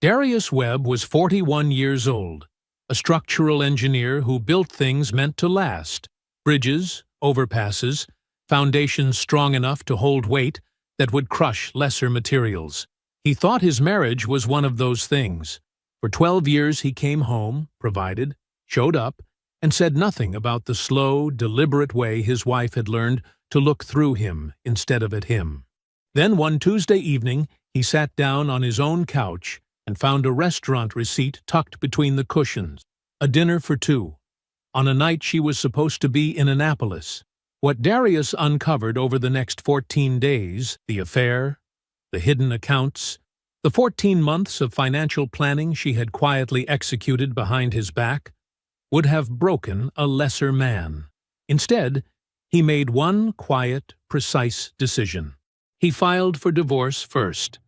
Darius Webb was 41 years old, a structural engineer who built things meant to last: bridges, overpasses, foundations strong enough to hold weight that would crush lesser materials. He thought his marriage was one of those things. For 12 years he came home, provided, showed up, and said nothing about the slow, deliberate way his wife had learned to look through him instead of at him. Then one Tuesday evening, he sat down on his own couch and found a restaurant receipt tucked between the cushions. A dinner for two, on a night she was supposed to be in Annapolis. What Darius uncovered over the next 14 days, the affair, the hidden accounts, the 14 months of financial planning she had quietly executed behind his back, would have broken a lesser man. Instead, he made one quiet, precise decision. He filed for divorce first.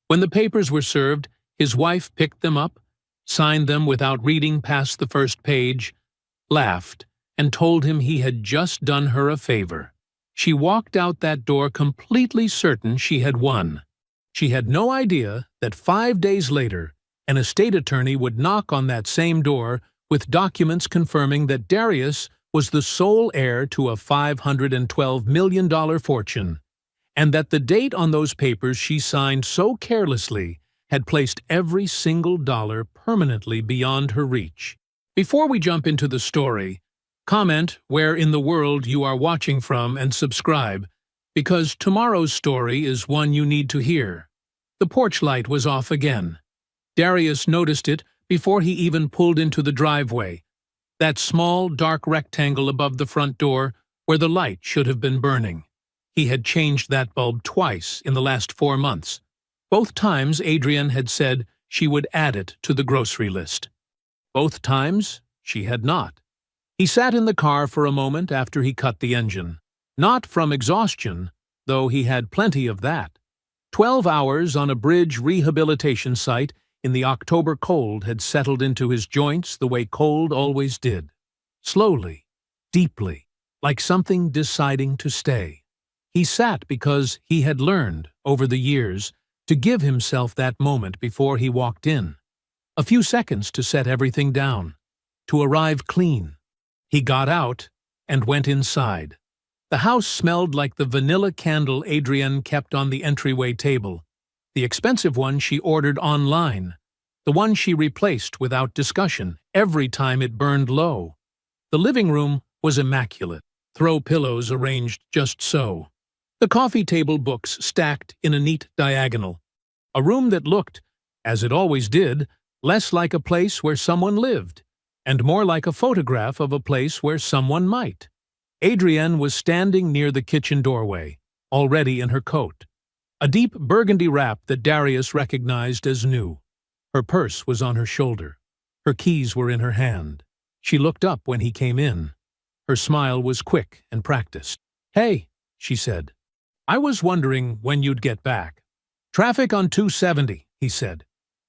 When the papers were served, his wife picked them up, signed them without reading past the first page, laughed, and told him he had just done her a favor. She walked out that door completely certain she had won. She had no idea that 5 days later, an estate attorney would knock on that same door with documents confirming that Darius was the sole heir to a $512 million fortune, and that the date on those papers she signed so carelessly had placed every single dollar permanently beyond her reach. Before we jump into the story, comment where in the world you are watching from and subscribe, because tomorrow's story is one you need to hear. The porch light was off again. Darius noticed it before he even pulled into the driveway, that small, dark rectangle above the front door where the light should have been burning. He had changed that bulb twice in the last 4 months. Both times Adrienne had said she would add it to the grocery list. Both times she had not. He sat in the car for a moment after he cut the engine. Not from exhaustion, though he had plenty of that. 12 hours on a bridge rehabilitation site in the October cold had settled into his joints the way cold always did. Slowly, deeply, like something deciding to stay. He sat because he had learned, over the years, to give himself that moment before he walked in. A few seconds to set everything down, to arrive clean. He got out and went inside. The house smelled like the vanilla candle Adrienne kept on the entryway table, the expensive one she ordered online, the one she replaced without discussion every time it burned low. The living room was immaculate, throw pillows arranged just so. The coffee table books stacked in a neat diagonal. A room that looked, as it always did, less like a place where someone lived, and more like a photograph of a place where someone might. Adrienne was standing near the kitchen doorway, already in her coat. A deep burgundy wrap that Darius recognized as new. Her purse was on her shoulder. Her keys were in her hand. She looked up when he came in. Her smile was quick and practiced. "Hey," she said. "I was wondering when you'd get back." "Traffic on 270, he said.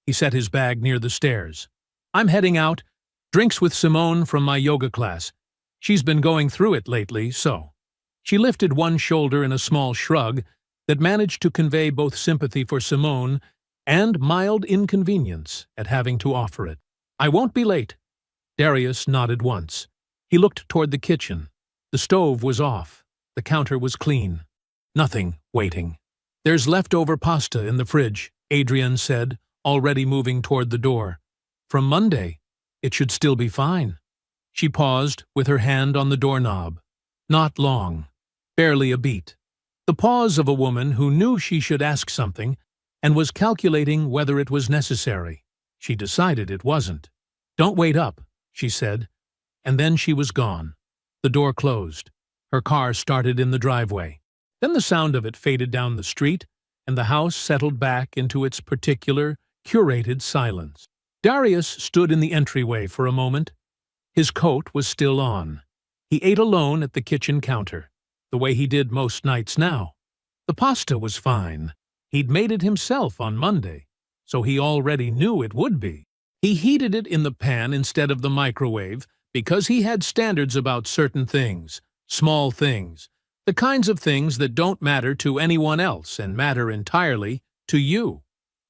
He set his bag near the stairs. "I'm heading out. Drinks with Simone from my yoga class. She's been going through it lately, so." She lifted one shoulder in a small shrug that managed to convey both sympathy for Simone and mild inconvenience at having to offer it. "I won't be late." Darius nodded once. He looked toward the kitchen. The stove was off. The counter was clean. Nothing waiting. "There's leftover pasta in the fridge," Adrienne said, already moving toward the door. "From Monday. It should still be fine." She paused with her hand on the doorknob. Not long. Barely a beat. The pause of a woman who knew she should ask something and was calculating whether it was necessary. She decided it wasn't. "Don't wait up," she said, and then she was gone. The door closed. Her car started in the driveway. Then the sound of it faded down the street, and the house settled back into its particular, curated silence. Darius stood in the entryway for a moment. His coat was still on. He ate alone at the kitchen counter, the way he did most nights now. The pasta was fine. He'd made it himself on Monday, so he already knew it would be. He heated it in the pan instead of the microwave because he had standards about certain things, small things, the kinds of things that don't matter to anyone else and matter entirely to you.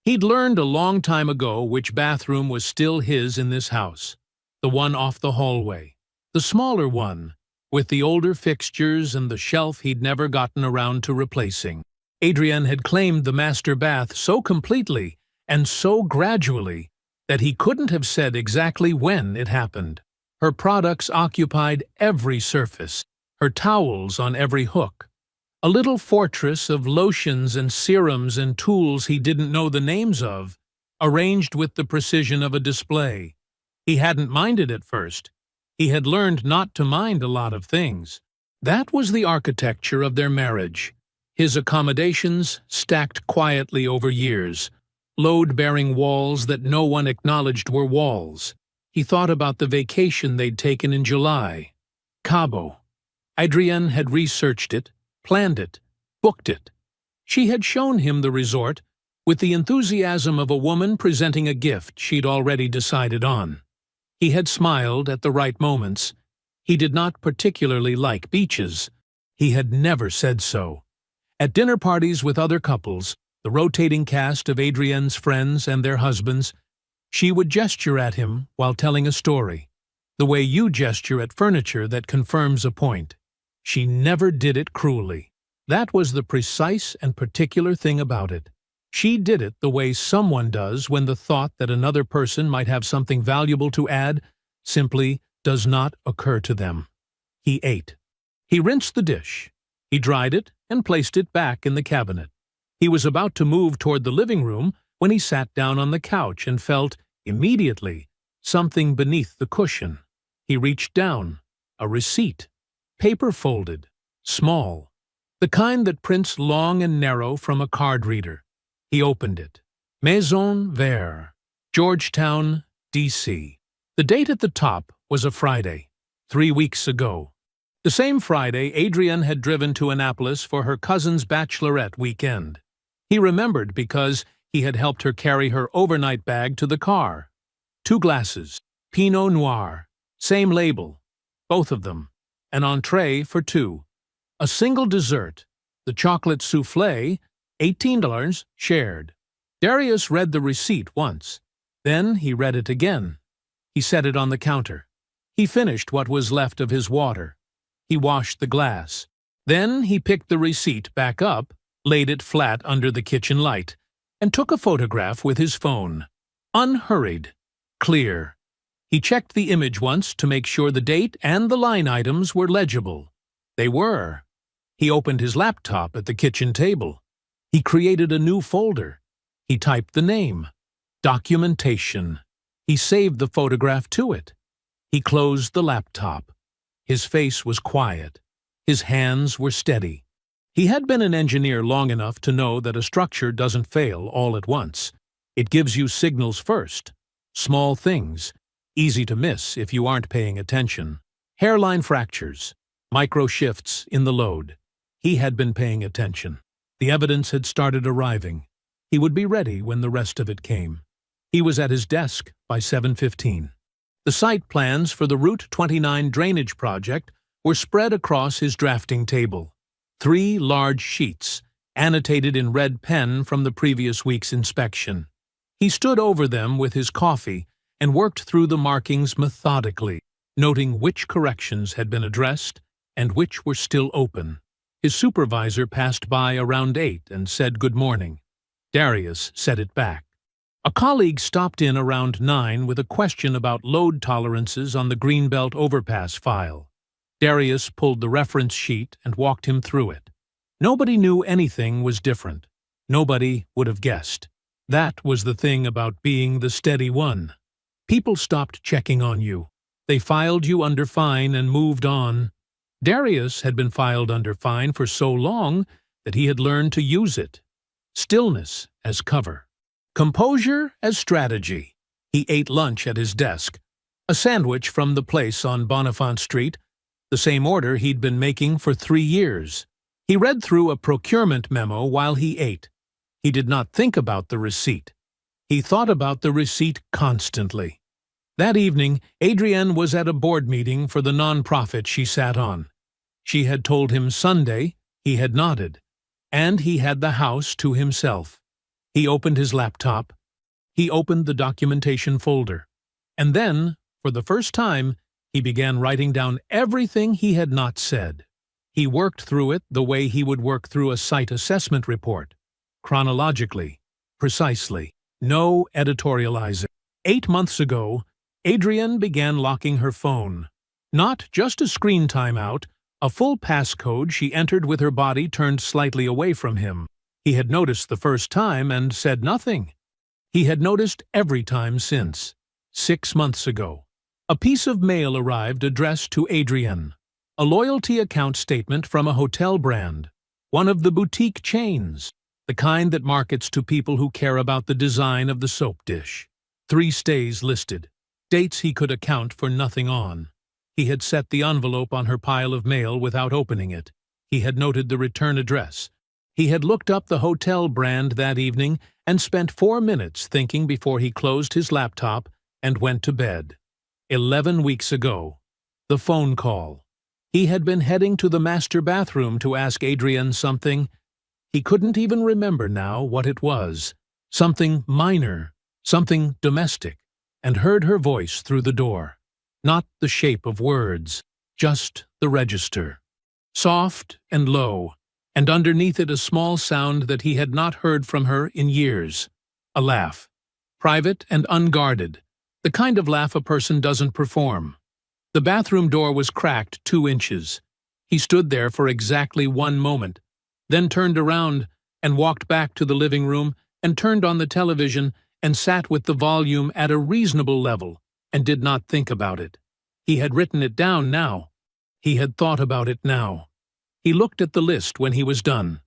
He'd learned a long time ago which bathroom was still his in this house. The one off the hallway. The smaller one, with the older fixtures and the shelf he'd never gotten around to replacing. Adrienne had claimed the master bath so completely and so gradually that he couldn't have said exactly when it happened. Her products occupied every surface, her towels on every hook. A little fortress of lotions and serums and tools he didn't know the names of, arranged with the precision of a display. He hadn't minded at first. He had learned not to mind a lot of things. That was the architecture of their marriage. His accommodations stacked quietly over years, load-bearing walls that no one acknowledged were walls. He thought about the vacation they'd taken in July. Cabo. Adrienne had researched it, planned it, booked it. She had shown him the resort with the enthusiasm of a woman presenting a gift she'd already decided on. He had smiled at the right moments. He did not particularly like beaches. He had never said so. At dinner parties with other couples, the rotating cast of Adrienne's friends and their husbands, she would gesture at him while telling a story, the way you gesture at furniture that confirms a point. She never did it cruelly. That was the precise and particular thing about it. She did it the way someone does when the thought that another person might have something valuable to add simply does not occur to them. He ate. He rinsed the dish. He dried it and placed it back in the cabinet. He was about to move toward the living room when he sat down on the couch and felt, immediately, something beneath the cushion. He reached down. A receipt. Paper folded. Small. The kind that prints long and narrow from a card reader. He opened it. Maison Vert, Georgetown, D.C. The date at the top was a Friday, 3 weeks ago. The same Friday, Adrienne had driven to Annapolis for her cousin's bachelorette weekend. He remembered because he had helped her carry her overnight bag to the car. 2 glasses, Pinot Noir, same label, both of them, an entree for 2. A single dessert, the chocolate soufflé, $18, shared. Darius read the receipt once. Then he read it again. He set it on the counter. He finished what was left of his water. He washed the glass. Then he picked the receipt back up, laid it flat under the kitchen light, and took a photograph with his phone. Unhurried. Clear. He checked the image once to make sure the date and the line items were legible. They were. He opened his laptop at the kitchen table. He created a new folder. He typed the name. Documentation. He saved the photograph to it. He closed the laptop. His face was quiet. His hands were steady. He had been an engineer long enough to know that a structure doesn't fail all at once. It gives you signals first. Small things, easy to miss if you aren't paying attention. Hairline fractures, micro shifts in the load. He had been paying attention. The evidence had started arriving. He would be ready when the rest of it came. He was at his desk by 7:15. The site plans for the Route 29 drainage project were spread across his drafting table. 3 large sheets, annotated in red pen from the previous week's inspection. He stood over them with his coffee and worked through the markings methodically, noting which corrections had been addressed and which were still open. His supervisor passed by around 8 and said good morning. Darius said it back. A colleague stopped in around 9 with a question about load tolerances on the Greenbelt overpass file. Darius pulled the reference sheet and walked him through it. Nobody knew anything was different. Nobody would have guessed. That was the thing about being the steady one. People stopped checking on you. They filed you under fine and moved on. Darius had been filed under fine for so long that he had learned to use it. Stillness as cover. Composure as strategy. He ate lunch at his desk. A sandwich from the place on Bonifant Street, the same order he'd been making for 3 years. He read through a procurement memo while he ate. He did not think about the receipt. He thought about the receipt constantly. That evening, Adrienne was at a board meeting for the nonprofit she sat on. She had told him Sunday, he had nodded, and he had the house to himself. He opened his laptop. He opened the documentation folder. And then, for the first time, he began writing down everything he had not said. He worked through it the way he would work through a site assessment report. Chronologically, precisely, no editorializing. 8 months ago, Adrienne began locking her phone. Not just a screen timeout, a full passcode she entered with her body turned slightly away from him. He had noticed the first time and said nothing. He had noticed every time since. 6 months ago, a piece of mail arrived addressed to Adrienne. A loyalty account statement from a hotel brand, one of the boutique chains, the kind that markets to people who care about the design of the soap dish. 3 stays listed, dates he could account for nothing on. He had set the envelope on her pile of mail without opening it. He had noted the return address. He had looked up the hotel brand that evening and spent 4 minutes thinking before he closed his laptop and went to bed. 11 weeks ago. The phone call. He had been heading to the master bathroom to ask Adrienne something. He couldn't even remember now what it was. Something minor, something domestic, and heard her voice through the door. Not the shape of words, just the register. Soft and low, and underneath it a small sound that he had not heard from her in years. A laugh. Private and unguarded. The kind of laugh a person doesn't perform. The bathroom door was cracked 2 inches. He stood there for exactly 1 moment, then turned around and walked back to the living room and turned on the television and sat with the volume at a reasonable level and did not think about it. He had written it down now. He had thought about it now. He looked at the list when he was done.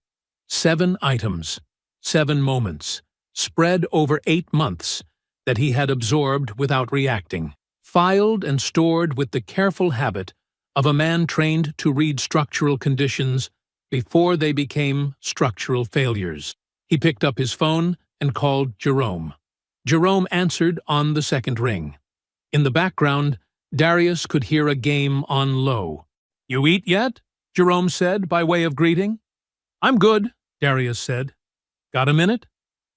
7 items, 7 moments, spread over 8 months, that he had absorbed without reacting, filed and stored with the careful habit of a man trained to read structural conditions before they became structural failures. He picked up his phone and called Jerome. Jerome answered on the second ring. In the background, Darius could hear a game on low. "You eat yet?" Jerome said by way of greeting. "I'm good," Darius said. "Got a minute?"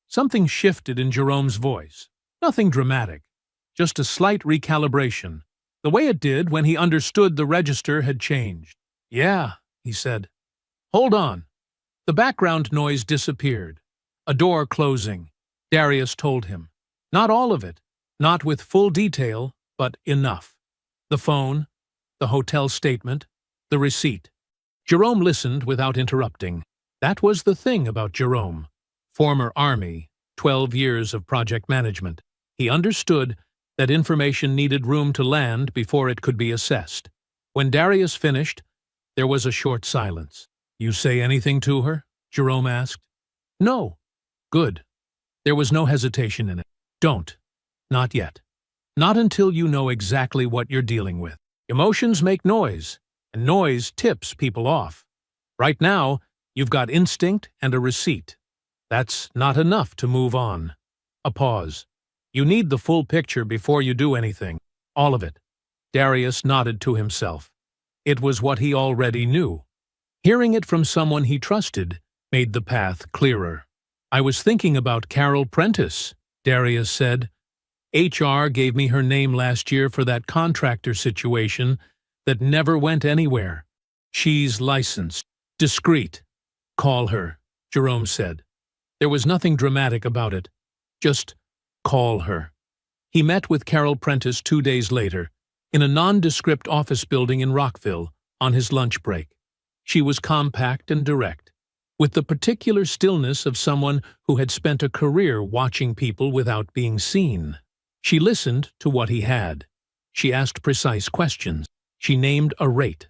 Something shifted in Jerome's voice. Nothing dramatic, just a slight recalibration, the way it did when he understood the register had changed. "Yeah," he said. "Hold on." The background noise disappeared. A door closing. Darius told him. Not all of it, not with full detail, but enough. The phone, the hotel statement, the receipt. Jerome listened without interrupting. That was the thing about Jerome. Former Army, 12 years of project management. He understood that information needed room to land before it could be assessed. When Darius finished, there was a short silence. "You say anything to her?" Jerome asked. "No." "Good." There was no hesitation in it. "Don't. Not yet. Not until you know exactly what you're dealing with. Emotions make noise, and noise tips people off. Right now, you've got instinct and a receipt. That's not enough to move on." A pause. "You need the full picture before you do anything. All of it." Darius nodded to himself. It was what he already knew. Hearing it from someone he trusted made the path clearer. "I was thinking about Carol Prentice," Darius said. "HR gave me her name last year for that contractor situation that never went anywhere. She's licensed. Discreet. Call her," Jerome said. There was nothing dramatic about it. Just call her. He met with Carol Prentice 2 days later, in a nondescript office building in Rockville, on his lunch break. She was compact and direct, with the particular stillness of someone who had spent a career watching people without being seen. She listened to what he had. She asked precise questions. She named a rate.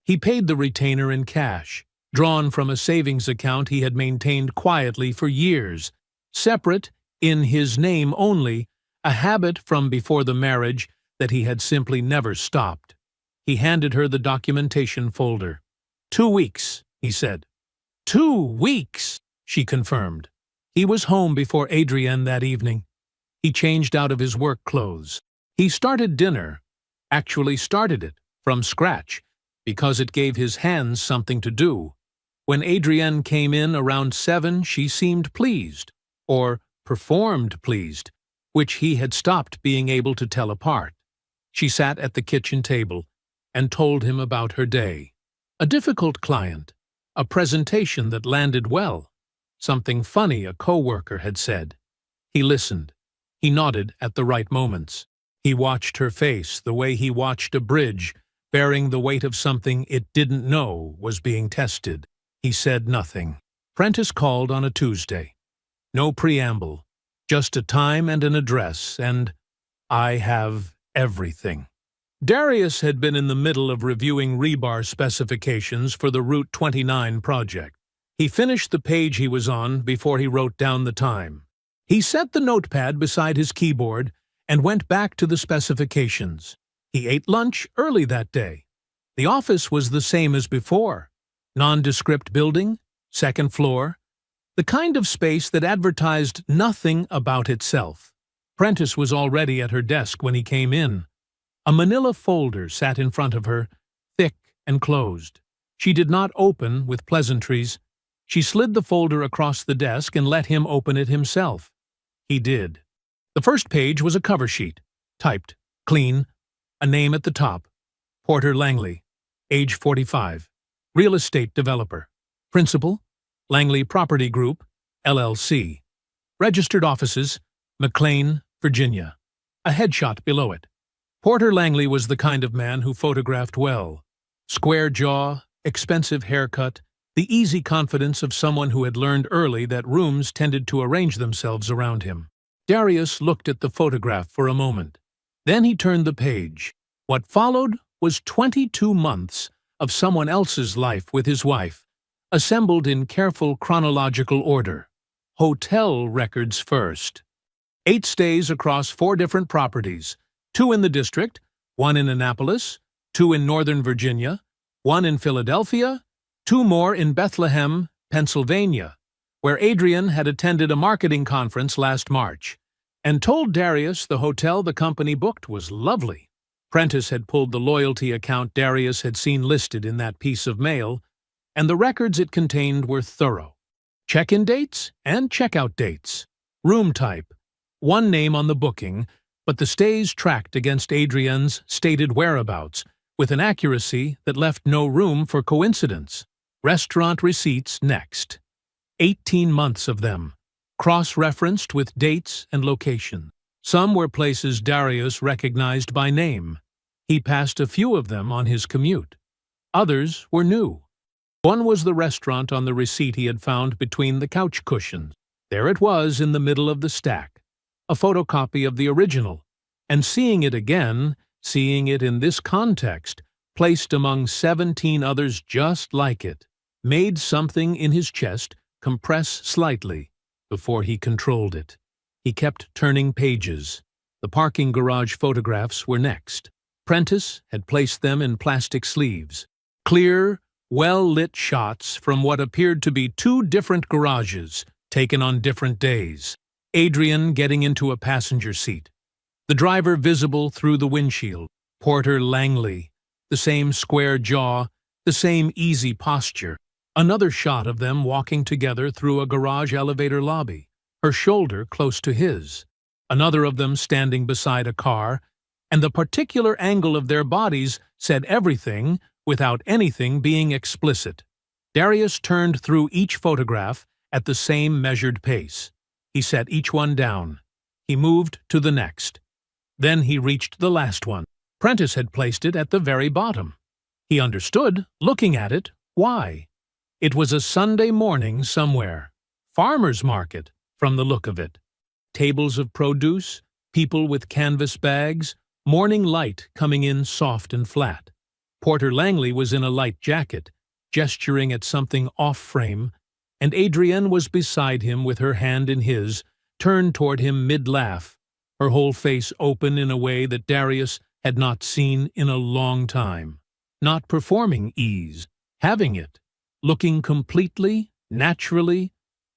He paid the retainer in cash, drawn from a savings account he had maintained quietly for years, separate, in his name only, a habit from before the marriage that he had simply never stopped. He handed her the documentation folder. 2 weeks, he said. 2 weeks, she confirmed. He was home before Adrienne that evening. He changed out of his work clothes. He started dinner, actually started it, from scratch, because it gave his hands something to do. When Adrienne came in around 7, she seemed pleased. or performed pleased, which he had stopped being able to tell apart. She sat at the kitchen table and told him about her day. A difficult client, a presentation that landed well, something funny a co-worker had said. He listened. He nodded at the right moments. He watched her face the way he watched a bridge bearing the weight of something it didn't know was being tested. He said nothing. Prentice called on a Tuesday. No preamble, just a time and an address, and I have everything. Darius had been in the middle of reviewing rebar specifications for the Route 29 project. He finished the page he was on before he wrote down the time. He set the notepad beside his keyboard and went back to the specifications. He ate lunch early that day. The office was the same as before. Nondescript building, second floor, the kind of space that advertised nothing about itself. Prentice was already at her desk when he came in. A manila folder sat in front of her, thick and closed. She did not open with pleasantries. She slid the folder across the desk and let him open it himself. He did. The first page was a cover sheet, typed, clean, a name at the top, Porter Langley, age 45, real estate developer, principal, Langley Property Group, LLC, registered offices, McLean, Virginia. A headshot below it. Porter Langley was the kind of man who photographed well. Square jaw, expensive haircut, the easy confidence of someone who had learned early that rooms tended to arrange themselves around him. Darius looked at the photograph for a moment. Then he turned the page. What followed was 22 months of someone else's life with his wife, assembled in careful chronological order. Hotel records first. 8 stays across 4 different properties, 2 in the district, 1 in Annapolis, 2 in Northern Virginia, 1 in Philadelphia, 2 more in Bethlehem, Pennsylvania, where Adrian had attended a marketing conference last March, and told Darius the hotel the company booked was lovely. Prentice had pulled the loyalty account Darius had seen listed in that piece of mail, and the records it contained were thorough. Check-in dates and check-out dates. Room type. 1 name on the booking, but the stays tracked against Adrian's stated whereabouts, with an accuracy that left no room for coincidence. Restaurant receipts next. 18 months of them, cross-referenced with dates and location. Some were places Darius recognized by name. He passed a few of them on his commute. Others were new. One was the restaurant on the receipt he had found between the couch cushions. There it was in the middle of the stack, a photocopy of the original, and seeing it again, seeing it in this context, placed among 17 others just like it, made something in his chest compress slightly before he controlled it. He kept turning pages. The parking garage photographs were next. Prentice had placed them in plastic sleeves. Clear, well-lit shots from what appeared to be 2 different garages, taken on different days. Adrian getting into a passenger seat. The driver visible through the windshield. Porter Langley. The same square jaw, the same easy posture. Another shot of them walking together through a garage elevator lobby, her shoulder close to his. Another of them standing beside a car, and the particular angle of their bodies said everything without anything being explicit. Darius turned through each photograph at the same measured pace. He set each one down. He moved to the next. Then he reached the last one. Prentice had placed it at the very bottom. He understood, looking at it, why. It was a Sunday morning somewhere. Farmer's market, from the look of it. Tables of produce, people with canvas bags, morning light coming in soft and flat. Porter Langley was in a light jacket, gesturing at something off-frame, and Adrienne was beside him with her hand in his, turned toward him mid-laugh, her whole face open in a way that Darius had not seen in a long time. Not performing ease, having it, looking completely, naturally,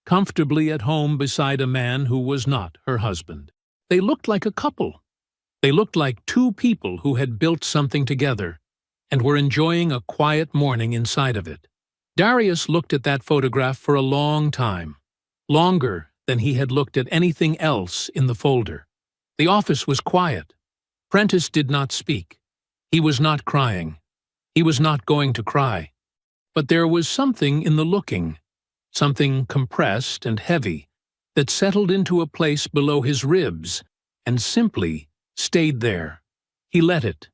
comfortably at home beside a man who was not her husband. They looked like a couple. They looked like 2 people who had built something together and were enjoying a quiet morning inside of it. Darius looked at that photograph for a long time, longer than he had looked at anything else in the folder. The office was quiet. Prentice did not speak. He was not crying. He was not going to cry. But there was something in the looking, something compressed and heavy, that settled into a place below his ribs and simply stayed there. He let it.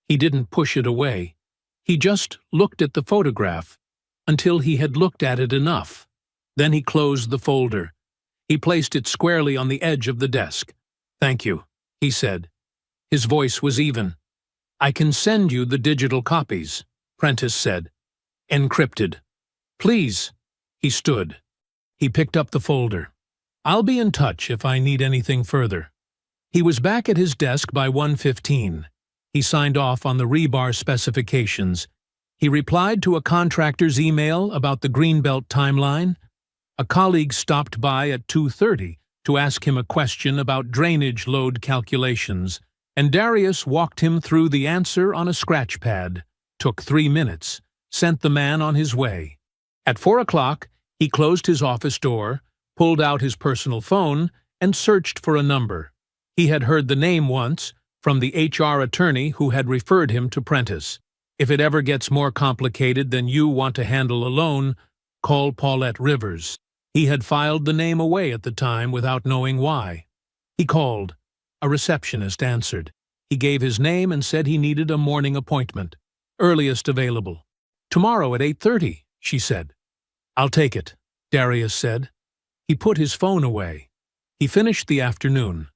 He didn't push it away. He just looked at the photograph until he had looked at it enough. Then he closed the folder. He placed it squarely on the edge of the desk. "Thank you," he said. His voice was even. "I can send you the digital copies," Prentice said. "Encrypted." "Please." He stood. He picked up the folder. "I'll be in touch if I need anything further." He was back at his desk by 1:15. He signed off on the rebar specifications. He replied to a contractor's email about the Greenbelt timeline. A colleague stopped by at 2:30 to ask him a question about drainage load calculations, and Darius walked him through the answer on a scratch pad. Took 3 minutes, sent the man on his way. At 4 o'clock, he closed his office door, pulled out his personal phone, and searched for a number. He had heard the name once, from the HR attorney who had referred him to Prentice. "If it ever gets more complicated than you want to handle alone, call Paulette Rivers." He had filed the name away at the time without knowing why. He called. A receptionist answered. He gave his name and said he needed a morning appointment. "Earliest available." "Tomorrow at 8:30, she said. "I'll take it," Darius said. He put his phone away. He finished the afternoon.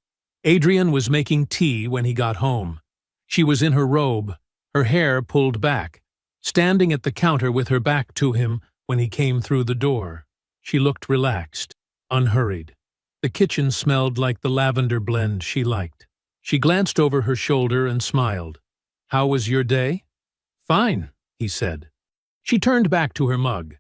Adrian was making tea when he got home. She was in her robe, her hair pulled back, standing at the counter with her back to him when he came through the door. She looked relaxed, unhurried. The kitchen smelled like the lavender blend she liked. She glanced over her shoulder and smiled. "How was your day?" "Fine," he said. She turned back to her mug.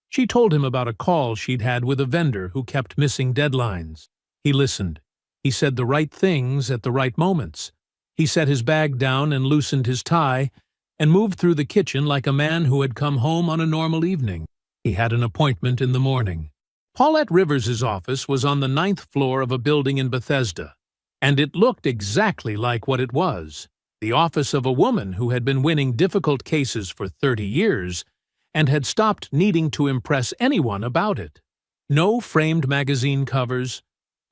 She told him about a call she'd had with a vendor who kept missing deadlines. He listened. He said the right things at the right moments. He set his bag down and loosened his tie and moved through the kitchen like a man who had come home on a normal evening. He had an appointment in the morning. Paulette Rivers's office was on the 9th floor of a building in Bethesda, and it looked exactly like what it was, the office of a woman who had been winning difficult cases for 30 years and had stopped needing to impress anyone about it. No framed magazine covers,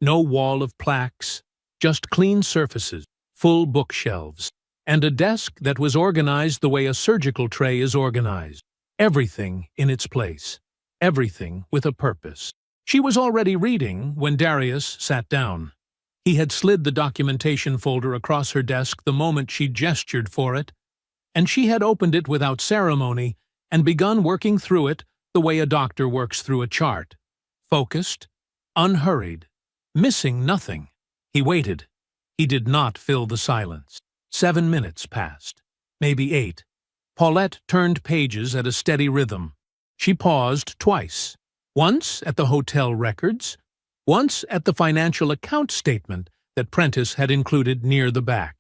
no wall of plaques, just clean surfaces, full bookshelves, and a desk that was organized the way a surgical tray is organized. Everything in its place. Everything with a purpose. She was already reading when Darius sat down. He had slid the documentation folder across her desk the moment she gestured for it, and she had opened it without ceremony and begun working through it the way a doctor works through a chart. Focused, unhurried, missing nothing. He waited. He did not fill the silence. 7 minutes passed. Maybe 8. Paulette turned pages at a steady rhythm. She paused twice. Once at the hotel records, once at the financial account statement that Prentice had included near the back.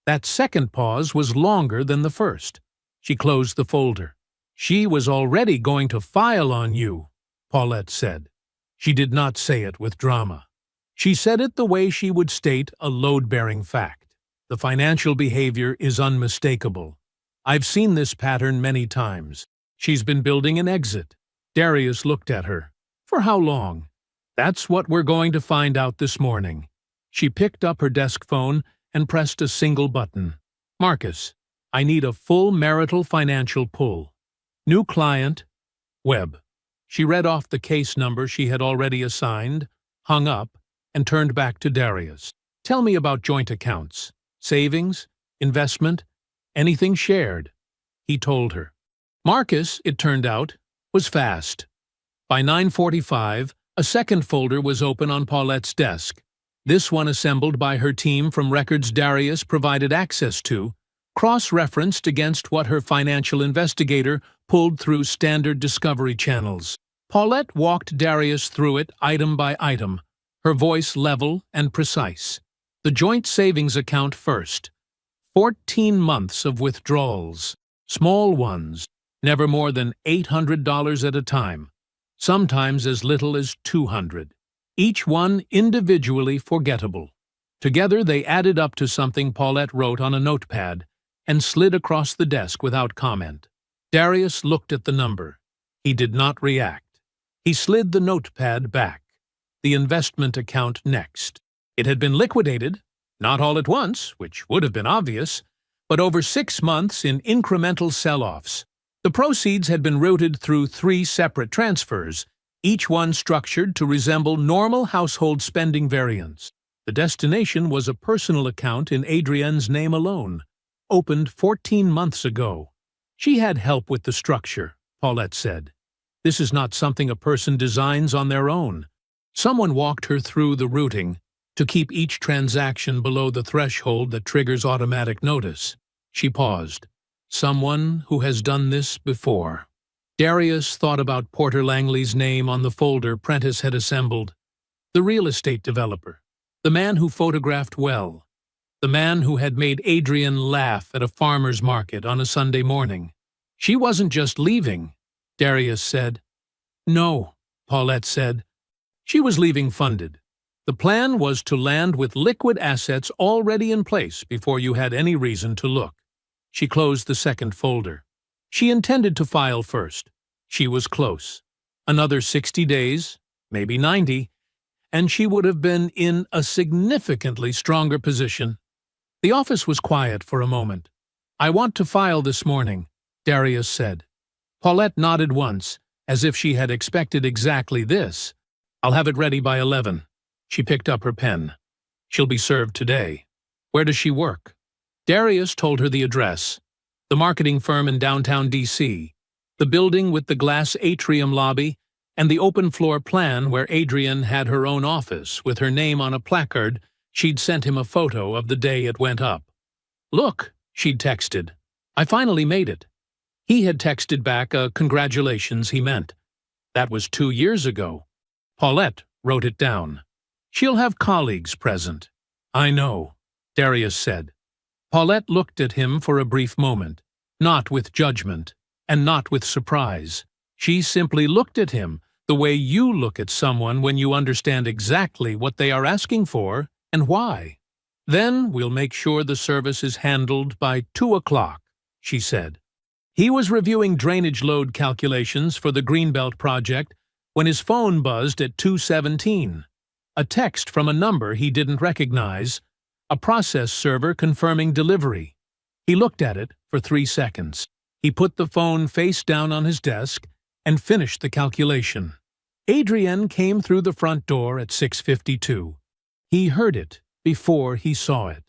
That second pause was longer than the first. She closed the folder. "She was already going to file on you," Paulette said. She did not say it with drama. She said it the way she would state a load-bearing fact. "The financial behavior is unmistakable. I've seen this pattern many times. She's been building an exit." Darius looked at her. "For how long?" "That's what we're going to find out this morning." She picked up her desk phone and pressed a single button. "Marcus, I need a full marital financial pull. New client, Webb." She read off the case number she had already assigned, hung up, and turned back to Darius. "Tell me about joint accounts. Savings, investment, anything shared." He told her. Marcus, it turned out, was fast. By 9:45, a second folder was open on Paulette's desk, this one assembled by her team from records Darius provided access to, cross-referenced against what her financial investigator pulled through standard discovery channels. Paulette walked Darius through it item by item, her voice level and precise. The joint savings account first. 14 months of withdrawals. Small ones, never more than $800 at a time, sometimes as little as $200. each one individually forgettable. Together they added up to something Paulette wrote on a notepad and slid across the desk without comment. Darius looked at the number. He did not react. He slid the notepad back. The investment account next. It had been liquidated, not all at once, which would have been obvious, but over 6 months in incremental sell-offs. The proceeds had been routed through 3 separate transfers, each one structured to resemble normal household spending variants. The destination was a personal account in Adrienne's name alone, opened 14 months ago. She had help with the structure, Paulette said. This is not something a person designs on their own. Someone walked her through the routing to keep each transaction below the threshold that triggers automatic notice. She paused. Someone who has done this before. Darius thought about Porter Langley's name on the folder Prentice had assembled. The real estate developer. The man who photographed well. The man who had made Adrienne laugh at a farmer's market on a Sunday morning. She wasn't just leaving, Darius said. No, Paulette said. She was leaving funded. The plan was to land with liquid assets already in place before you had any reason to look. She closed the second folder. She intended to file first. She was close. Another 60 days, maybe 90, and she would have been in a significantly stronger position. The office was quiet for a moment. I want to file this morning, Darius said. Paulette nodded once, as if she had expected exactly this. I'll have it ready by 11. She picked up her pen. She'll be served today. Where does she work? Darius told her the address. The marketing firm in downtown D.C., the building with the glass atrium lobby, and the open floor plan where Adrienne had her own office with her name on a placard she'd sent him a photo of the day it went up. Look, she'd texted. I finally made it. He had texted back a congratulations he meant. That was 2 years ago. Paulette wrote it down. She'll have colleagues present. I know, Darius said. Paulette looked at him for a brief moment, not with judgment, and not with surprise. She simply looked at him the way you look at someone when you understand exactly what they are asking for and why. Then we'll make sure the service is handled by 2 o'clock, she said. He was reviewing drainage load calculations for the Greenbelt project when his phone buzzed at 2:17. A text from a number he didn't recognize, a process server confirming delivery. He looked at it for 3 seconds. He put the phone face down on his desk and finished the calculation. Adrienne came through the front door at 6:52. He heard it before he saw it.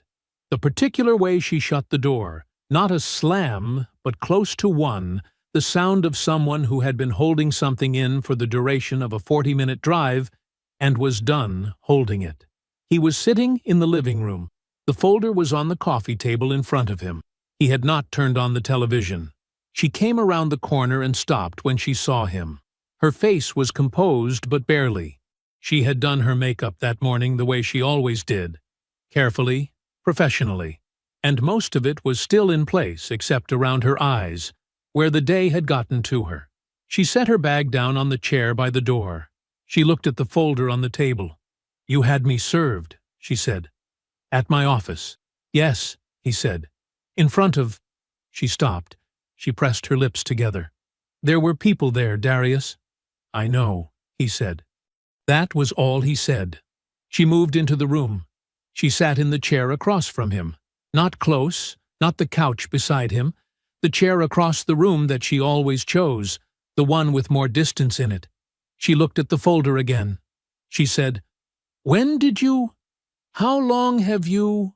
The particular way she shut the door, not a slam, but close to one, the sound of someone who had been holding something in for the duration of a 40-minute drive and was done holding it. He was sitting in the living room. The folder was on the coffee table in front of him. He had not turned on the television. She came around the corner and stopped when she saw him. Her face was composed, but barely. She had done her makeup that morning the way she always did, carefully, professionally, and most of it was still in place except around her eyes, where the day had gotten to her. She set her bag down on the chair by the door. She looked at the folder on the table. You had me served, she said. At my office. Yes, he said. In front of... She stopped. She pressed her lips together. There were people there, Darius. I know, he said. That was all he said. She moved into the room. She sat in the chair across from him. Not close, not the couch beside him. The chair across the room that she always chose, the one with more distance in it. She looked at the folder again. She said, When did you... How long have you...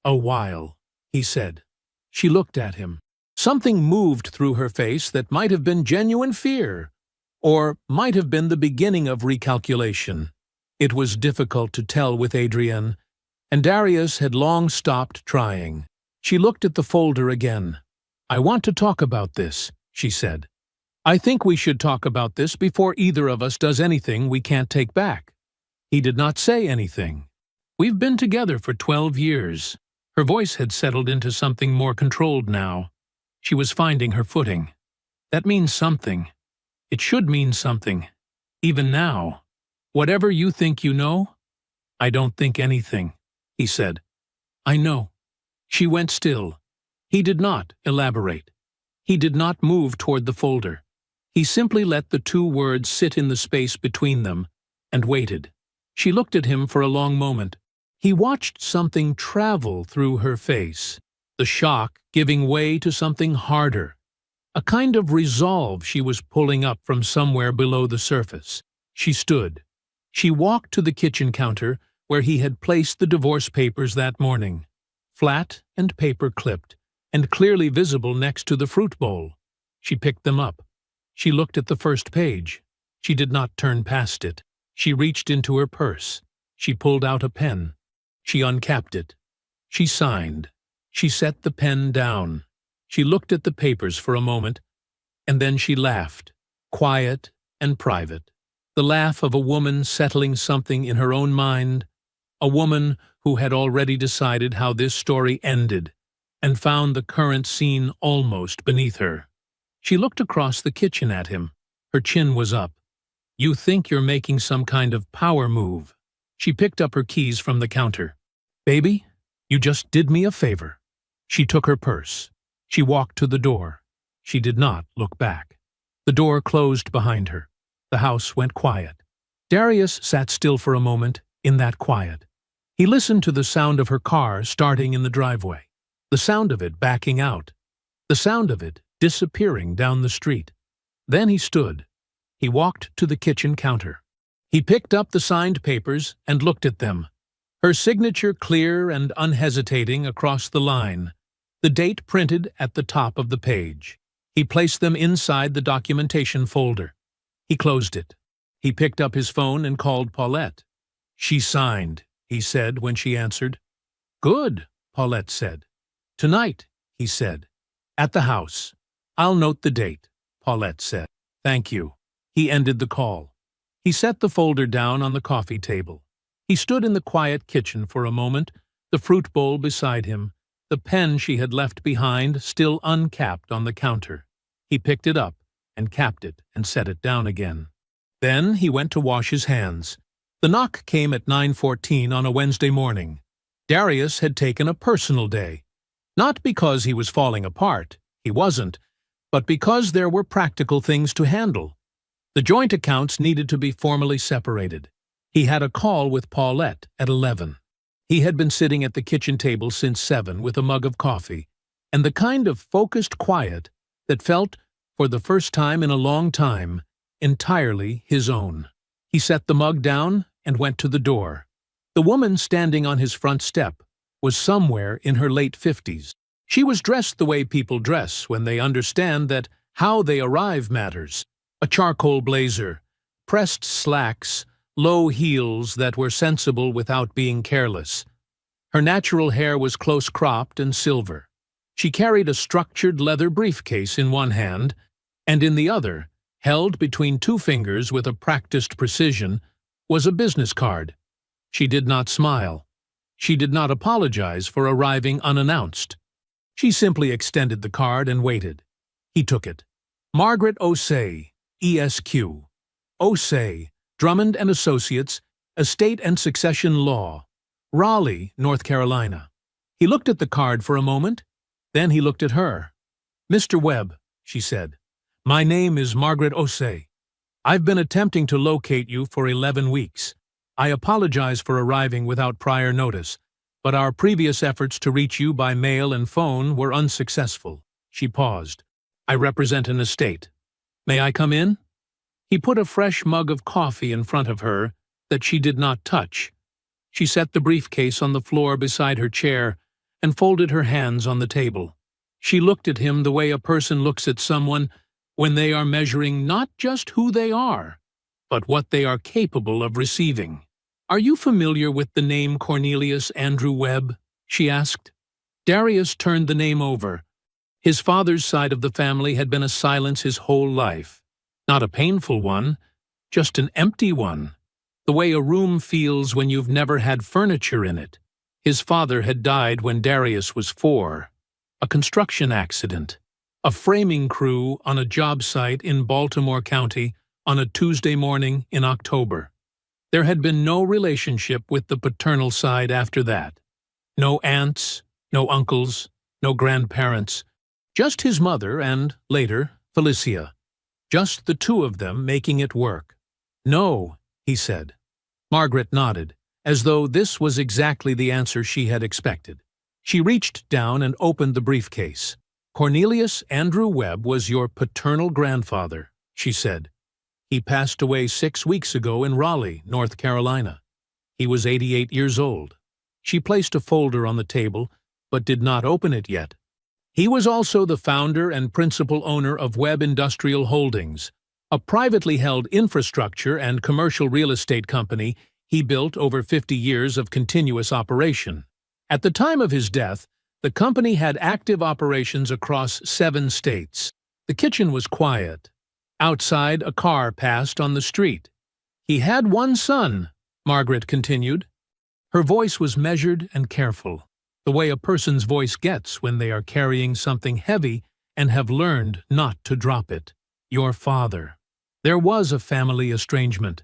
A while, he said. She looked at him. Something moved through her face that might have been genuine fear, or might have been the beginning of recalculation. It was difficult to tell with Adrienne, and Darius had long stopped trying. She looked at the folder again. I want to talk about this, she said. I think we should talk about this before either of us does anything we can't take back. He did not say anything. We've been together for 12 years. Her voice had settled into something more controlled now. She was finding her footing. That means something. It should mean something. Even now. Whatever you think you know, I don't think anything, he said. I know. She went still. He did not elaborate. He did not move toward the folder. He simply let the two words sit in the space between them and waited. She looked at him for a long moment. He watched something travel through her face, the shock giving way to something harder, a kind of resolve she was pulling up from somewhere below the surface. She stood. She walked to the kitchen counter where he had placed the divorce papers that morning, flat and paper-clipped, and clearly visible next to the fruit bowl. She picked them up. She looked at the first page. She did not turn past it. She reached into her purse. She pulled out a pen. She uncapped it. She signed. She set the pen down. She looked at the papers for a moment, and then she laughed, quiet and private. The laugh of a woman settling something in her own mind, a woman who had already decided how this story ended and found the current scene almost beneath her. She looked across the kitchen at him. Her chin was up. You think you're making some kind of power move. She picked up her keys from the counter. Baby, you just did me a favor. She took her purse. She walked to the door. She did not look back. The door closed behind her. The house went quiet. Darius sat still for a moment in that quiet. He listened to the sound of her car starting in the driveway, the sound of it backing out, the sound of it disappearing down the street. Then he stood. He walked to the kitchen counter. He picked up the signed papers and looked at them. Her signature clear and unhesitating across the line, the date printed at the top of the page. He placed them inside the documentation folder. He closed it. He picked up his phone and called Paulette. She signed, he said when she answered. Good, Paulette said. Tonight, he said. At the house. I'll note the date, Paulette said. Thank you. He ended the call. He set the folder down on the coffee table. He stood in the quiet kitchen for a moment, the fruit bowl beside him, the pen she had left behind still uncapped on the counter. He picked it up and capped it and set it down again. Then he went to wash his hands. The knock came at 9:14 on a Wednesday morning. Darius had taken a personal day. Not because he was falling apart, he wasn't, but because there were practical things to handle. The joint accounts needed to be formally separated. He had a call with Paulette at 11. He had been sitting at the kitchen table since 7 with a mug of coffee, and the kind of focused quiet that felt, for the first time in a long time, entirely his own. He set the mug down and went to the door. The woman standing on his front step was somewhere in her late 50s. She was dressed the way people dress when they understand that how they arrive matters. A charcoal blazer, pressed slacks, low heels that were sensible without being careless. Her natural hair was close-cropped and silver. She carried a structured leather briefcase in one hand, and in the other, held between two fingers with a practiced precision, was a business card. She did not smile. She did not apologize for arriving unannounced. She simply extended the card and waited. He took it. Margaret Osei, ESQ. Osei, Drummond and Associates, Estate and Succession Law, Raleigh, North Carolina. He looked at the card for a moment. Then he looked at her. Mr. Webb, she said, my name is Margaret Osei. I've been attempting to locate you for 11 weeks. I apologize for arriving without prior notice, but our previous efforts to reach you by mail and phone were unsuccessful. She paused. I represent an estate. May I come in? He put a fresh mug of coffee in front of her that she did not touch. She set the briefcase on the floor beside her chair and folded her hands on the table. She looked at him the way a person looks at someone when they are measuring not just who they are, but what they are capable of receiving. Are you familiar with the name Cornelius Andrew Webb? She asked. Darius turned the name over. His father's side of the family had been a silence his whole life. Not a painful one, just an empty one. The way a room feels when you've never had furniture in it. His father had died when Darius was 4. A construction accident. A framing crew on a job site in Baltimore County on a Tuesday morning in October. There had been no relationship with the paternal side after that. No aunts, no uncles, no grandparents. Just his mother and, later, Felicia. Just the two of them making it work. "No," he said. Margaret nodded, as though this was exactly the answer she had expected. She reached down and opened the briefcase. "Cornelius Andrew Webb was your paternal grandfather," she said. "He passed away 6 weeks ago in Raleigh, North Carolina. He was 88 years old." She placed a folder on the table, but did not open it yet. "He was also the founder and principal owner of Webb Industrial Holdings, a privately held infrastructure and commercial real estate company he built over 50 years of continuous operation. At the time of his death, the company had active operations across 7 states. The kitchen was quiet. Outside, a car passed on the street. He had 1 son," Margaret continued. Her voice was measured and careful, the way a person's voice gets when they are carrying something heavy and have learned not to drop it. "Your father. There was a family estrangement,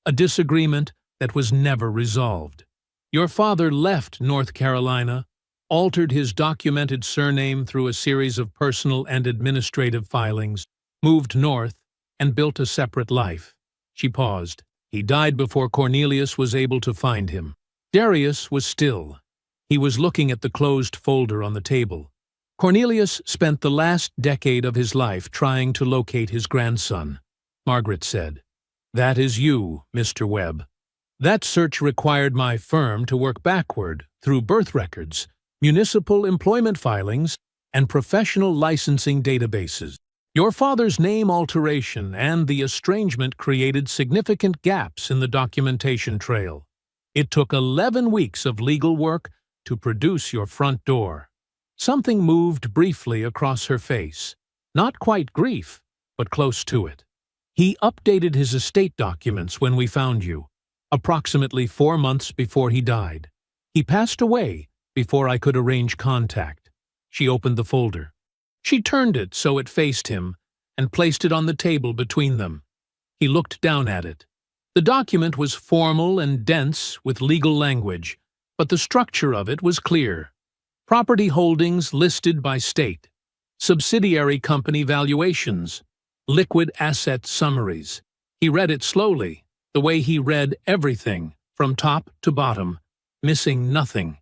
a disagreement that was never resolved. Your father left North Carolina, altered his documented surname through a series of personal and administrative filings, moved north, and built a separate life." She paused. "He died before Cornelius was able to find him." Darius was still. He was looking at the closed folder on the table. "Cornelius spent the last decade of his life trying to locate his grandson," Margaret said. "That is you, Mr. Webb. That search required my firm to work backward through birth records, municipal employment filings, and professional licensing databases. Your father's name alteration and the estrangement created significant gaps in the documentation trail. It took 11 weeks of legal work to produce your front door." Something moved briefly across her face. Not quite grief, but close to it. "He updated his estate documents when we found you, approximately 4 months before he died. He passed away before I could arrange contact." She opened the folder. She turned it so it faced him and placed it on the table between them. He looked down at it. The document was formal and dense with legal language, but the structure of it was clear. Property holdings listed by state, subsidiary company valuations, liquid asset summaries. He read it slowly, the way he read everything, from top to bottom, missing nothing.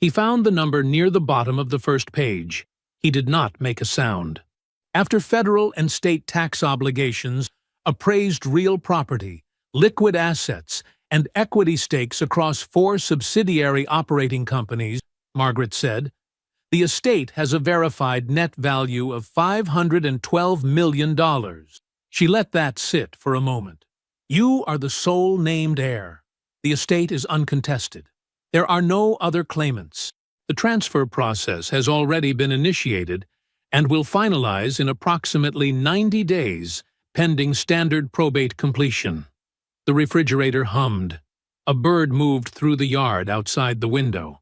He found the number near the bottom of the first page. He did not make a sound. "After federal and state tax obligations, appraised real property, liquid assets, and equity stakes across 4 subsidiary operating companies," Margaret said, "the estate has a verified net value of $512 million. She let that sit for a moment. "You are the sole named heir. The estate is uncontested. There are no other claimants. The transfer process has already been initiated and will finalize in approximately 90 days, pending standard probate completion." The refrigerator hummed. A bird moved through the yard outside the window.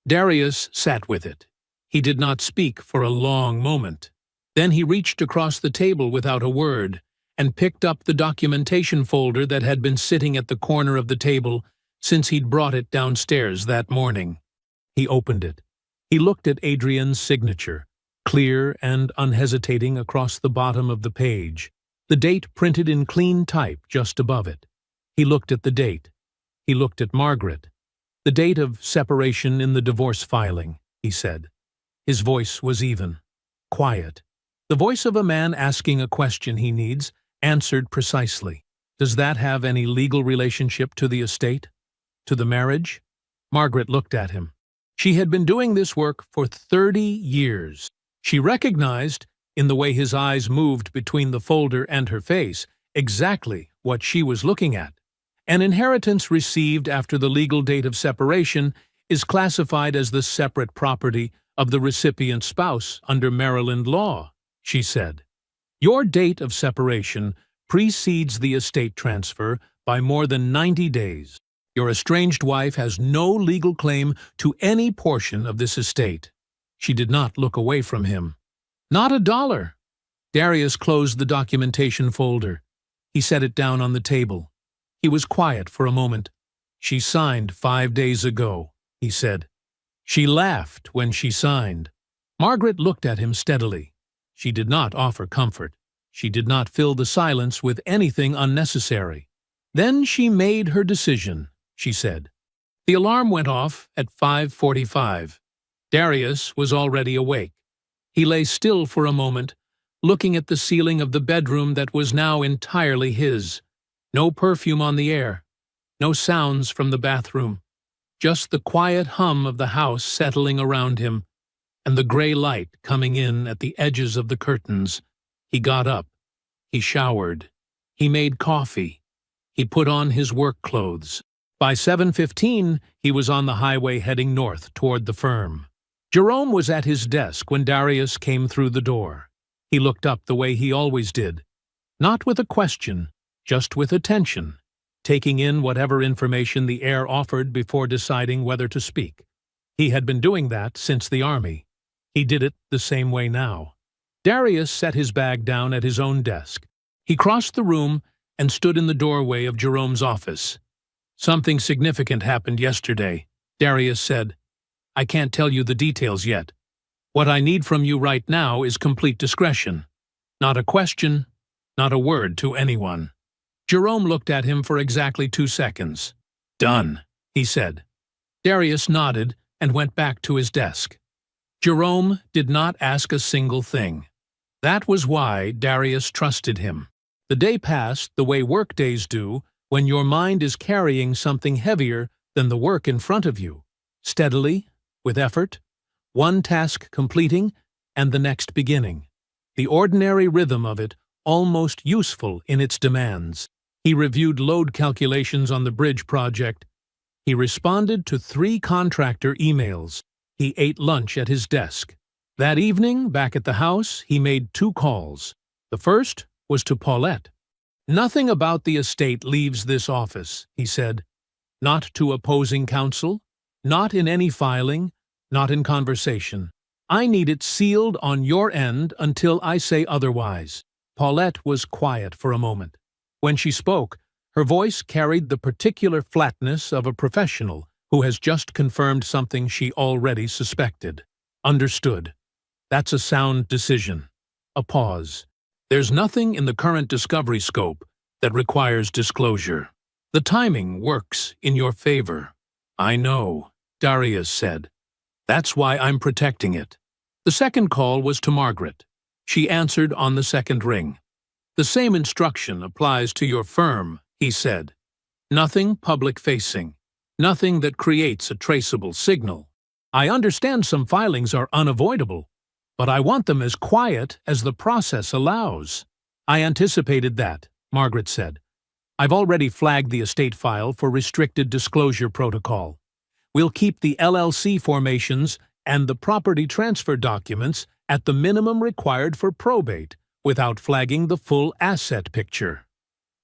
Darius sat with it. He did not speak for a long moment. Then he reached across the table without a word and picked up the documentation folder that had been sitting at the corner of the table since he'd brought it downstairs that morning. He opened it. He looked at Adrian's signature, clear and unhesitating across the bottom of the page, the date printed in clean type just above it. He looked at the date. He looked at Margaret. "The date of separation in the divorce filing," he said. His voice was even, quiet. The voice of a man asking a question he needs, answered precisely. "Does that have any legal relationship to the estate? To the marriage?" Margaret looked at him. She had been doing this work for 30 years. She recognized, in the way his eyes moved between the folder and her face, exactly what she was looking at. An inheritance received after the legal date of separation is classified as the separate property of the recipient's spouse under Maryland law, she said. Your date of separation precedes the estate transfer by more than 90 days. Your estranged wife has no legal claim to any portion of this estate. She did not look away from him. Not a dollar. Darius closed the documentation folder. He set it down on the table. He was quiet for a moment. "She signed 5 days ago," he said. "She laughed when she signed." Margaret looked at him steadily. She did not offer comfort. She did not fill the silence with anything unnecessary. "Then she made her decision," she said. The alarm went off at 5:45. Darius was already awake. He lay still for a moment, looking at the ceiling of the bedroom that was now entirely his. No perfume on the air, no sounds from the bathroom, just the quiet hum of the house settling around him, and the gray light coming in at the edges of the curtains. He got up. He showered. He made coffee. He put on his work clothes. By 7:15, he was on the highway heading north toward the firm. Jerome was at his desk when Darius came through the door. He looked up the way he always did, not with a question, just with attention, taking in whatever information the Heir offered before deciding whether to speak. He had been doing that since the army. He did it the same way now. Darius set his bag down at his own desk. He crossed the room and stood in the doorway of Jerome's office. "Something significant happened yesterday," Darius said. "I can't tell you the details yet. What I need from you right now is complete discretion. Not a question, not a word to anyone." Jerome looked at him for exactly 2 seconds. "Done," he said. Darius nodded and went back to his desk. Jerome did not ask a single thing. That was why Darius trusted him. The day passed the way workdays do when your mind is carrying something heavier than the work in front of you, steadily, with effort, one task completing and the next beginning. The ordinary rhythm of it almost useful in its demands. He reviewed load calculations on the bridge project. He responded to 3 contractor emails. He ate lunch at his desk. That evening, back at the house, he made 2 calls. The first was to Paulette. "Nothing about the estate leaves this office," he said. "Not to opposing counsel, not in any filing, not in conversation. I need it sealed on your end until I say otherwise." Paulette was quiet for a moment. When she spoke, her voice carried the particular flatness of a professional who has just confirmed something she already suspected. "Understood. That's a sound decision." A pause. "There's nothing in the current discovery scope that requires disclosure. The timing works in your favor." "I know," Darius said. "That's why I'm protecting it." The second call was to Margaret. She answered on the second ring. "The same instruction applies to your firm," he said. "Nothing public-facing. Nothing that creates a traceable signal. I understand some filings are unavoidable, but I want them as quiet as the process allows." "I anticipated that," Margaret said. "I've already flagged the estate file for restricted disclosure protocol. We'll keep the LLC formations and the property transfer documents at the minimum required for probate without flagging the full asset picture."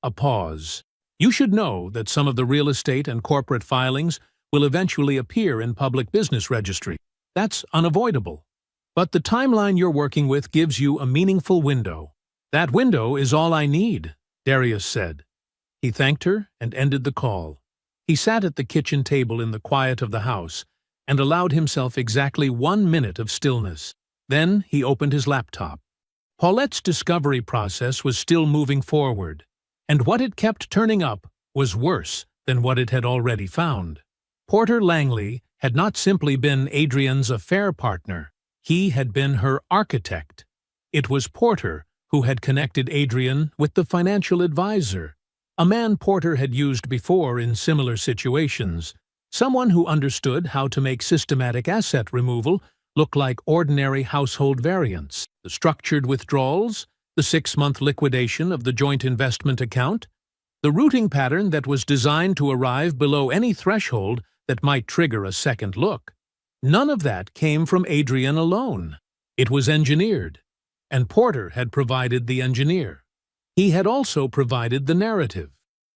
A pause. "You should know that some of the real estate and corporate filings will eventually appear in public business registry. That's unavoidable. But the timeline you're working with gives you a meaningful window." "That window is all I need," Darius said. He thanked her and ended the call. He sat at the kitchen table in the quiet of the house and allowed himself exactly 1 minute of stillness. Then he opened his laptop. Paulette's discovery process was still moving forward, and what it kept turning up was worse than what it had already found. Porter Langley had not simply been Adrian's affair partner. He had been her architect. It was Porter who had connected Adrian with the financial advisor, a man Porter had used before in similar situations, someone who understood how to make systematic asset removal look like ordinary household variants, the structured withdrawals, the 6-month liquidation of the joint investment account, the routing pattern that was designed to arrive below any threshold that might trigger a second look. None of that came from Adrian alone. It was engineered, and Porter had provided the engineer. He had also provided the narrative.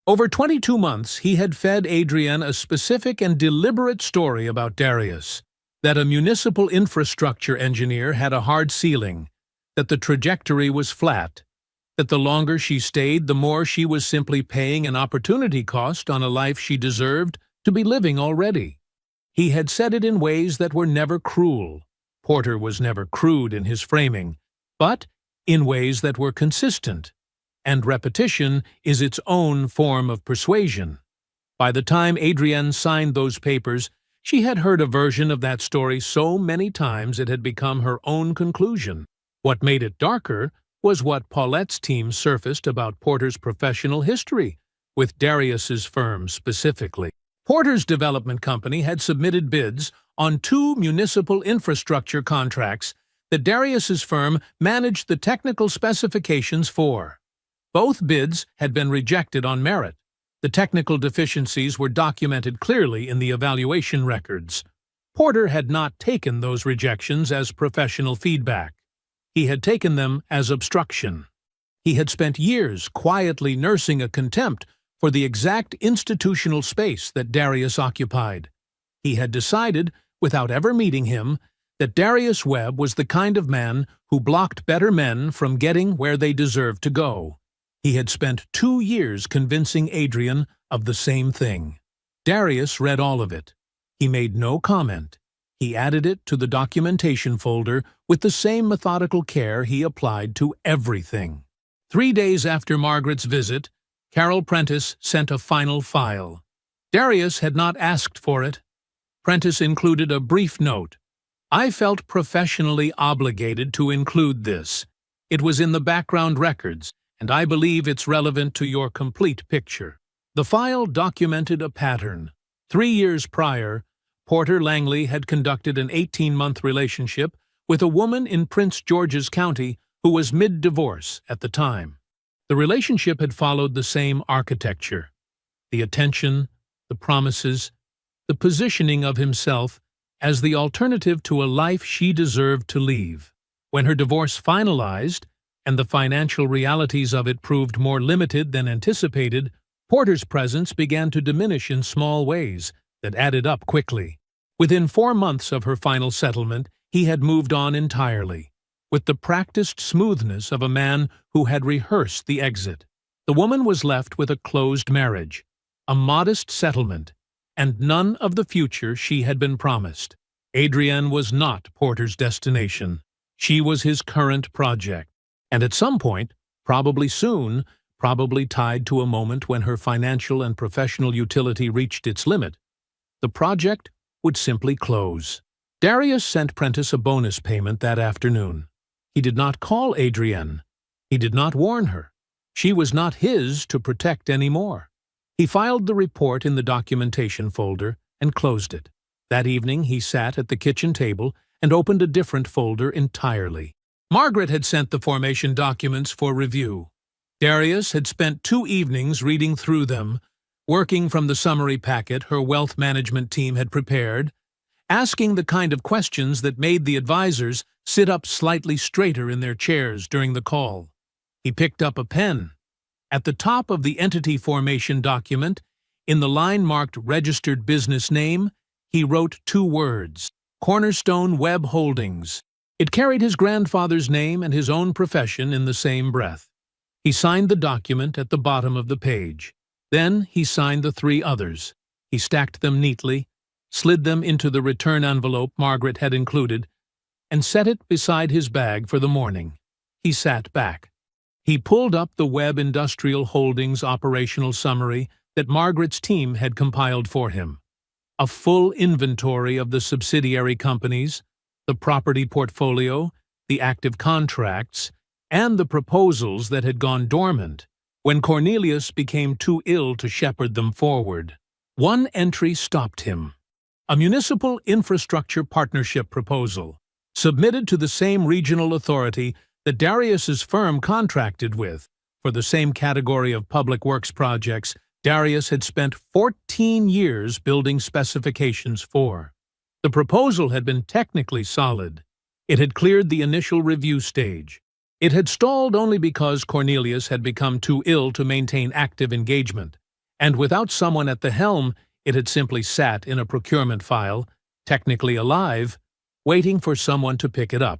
Over 22 months, he had fed Adrian a specific and deliberate story about Darius, that a municipal infrastructure engineer had a hard ceiling, that the trajectory was flat, that the longer she stayed, the more she was simply paying an opportunity cost on a life she deserved to be living already. He had said it in ways that were never cruel. Porter was never crude in his framing, but in ways that were consistent. And repetition is its own form of persuasion. By the time Adrienne signed those papers, she had heard a version of that story so many times it had become her own conclusion. What made it darker was what Paulette's team surfaced about Porter's professional history, with Darius's firm specifically. Porter's development company had submitted bids on 2 municipal infrastructure contracts that Darius's firm managed the technical specifications for. Both bids had been rejected on merit. The technical deficiencies were documented clearly in the evaluation records. Porter had not taken those rejections as professional feedback. He had taken them as obstruction. He had spent years quietly nursing a contempt for the exact institutional space that Darius occupied. He had decided, without ever meeting him, that Darius Webb was the kind of man who blocked better men from getting where they deserved to go. He had spent 2 years convincing Adrienne of the same thing. Darius read all of it. He made no comment. He added it to the documentation folder with the same methodical care he applied to everything. 3 days after Margaret's visit, Carol Prentice sent a final file. Darius had not asked for it. Prentice included a brief note. "I felt professionally obligated to include this. It was in the background records, and I believe it's relevant to your complete picture." The file documented a pattern. 3 years prior, Porter Langley had conducted an 18-month relationship with a woman in Prince George's County who was mid-divorce at the time. The relationship had followed the same architecture: the attention, the promises, the positioning of himself as the alternative to a life she deserved to leave. When her divorce finalized, and the financial realities of it proved more limited than anticipated, Porter's presence began to diminish in small ways that added up quickly. Within 4 months of her final settlement, he had moved on entirely, with the practiced smoothness of a man who had rehearsed the exit. The woman was left with a closed marriage, a modest settlement, and none of the future she had been promised. Adrienne was not Porter's destination. She was his current project. And at some point, probably soon, probably tied to a moment when her financial and professional utility reached its limit, the project would simply close. Darius sent Prentice a bonus payment that afternoon. He did not call Adrienne. He did not warn her. She was not his to protect anymore. He filed the report in the documentation folder and closed it. That evening he sat at the kitchen table and opened a different folder entirely. Margaret had sent the formation documents for review. Darius had spent 2 evenings reading through them, working from the summary packet her wealth management team had prepared, asking the kind of questions that made the advisors sit up slightly straighter in their chairs during the call. He picked up a pen. At the top of the entity formation document, in the line marked Registered Business Name, he wrote 2 words: Cornerstone Web Holdings. It carried his grandfather's name and his own profession in the same breath. He signed the document at the bottom of the page. Then he signed the 3 others. He stacked them neatly, slid them into the return envelope Margaret had included, and set it beside his bag for the morning. He sat back. He pulled up the Webb Industrial Holdings operational summary that Margaret's team had compiled for him. A full inventory of the subsidiary companies, the property portfolio, the active contracts, and the proposals that had gone dormant when Cornelius became too ill to shepherd them forward. One entry stopped him: a municipal infrastructure partnership proposal, submitted to the same regional authority that Darius's firm contracted with. For the same category of public works projects Darius had spent 14 years building specifications for. The proposal had been technically solid. It had cleared the initial review stage. It had stalled only because Cornelius had become too ill to maintain active engagement, and without someone at the helm, it had simply sat in a procurement file, technically alive, waiting for someone to pick it up.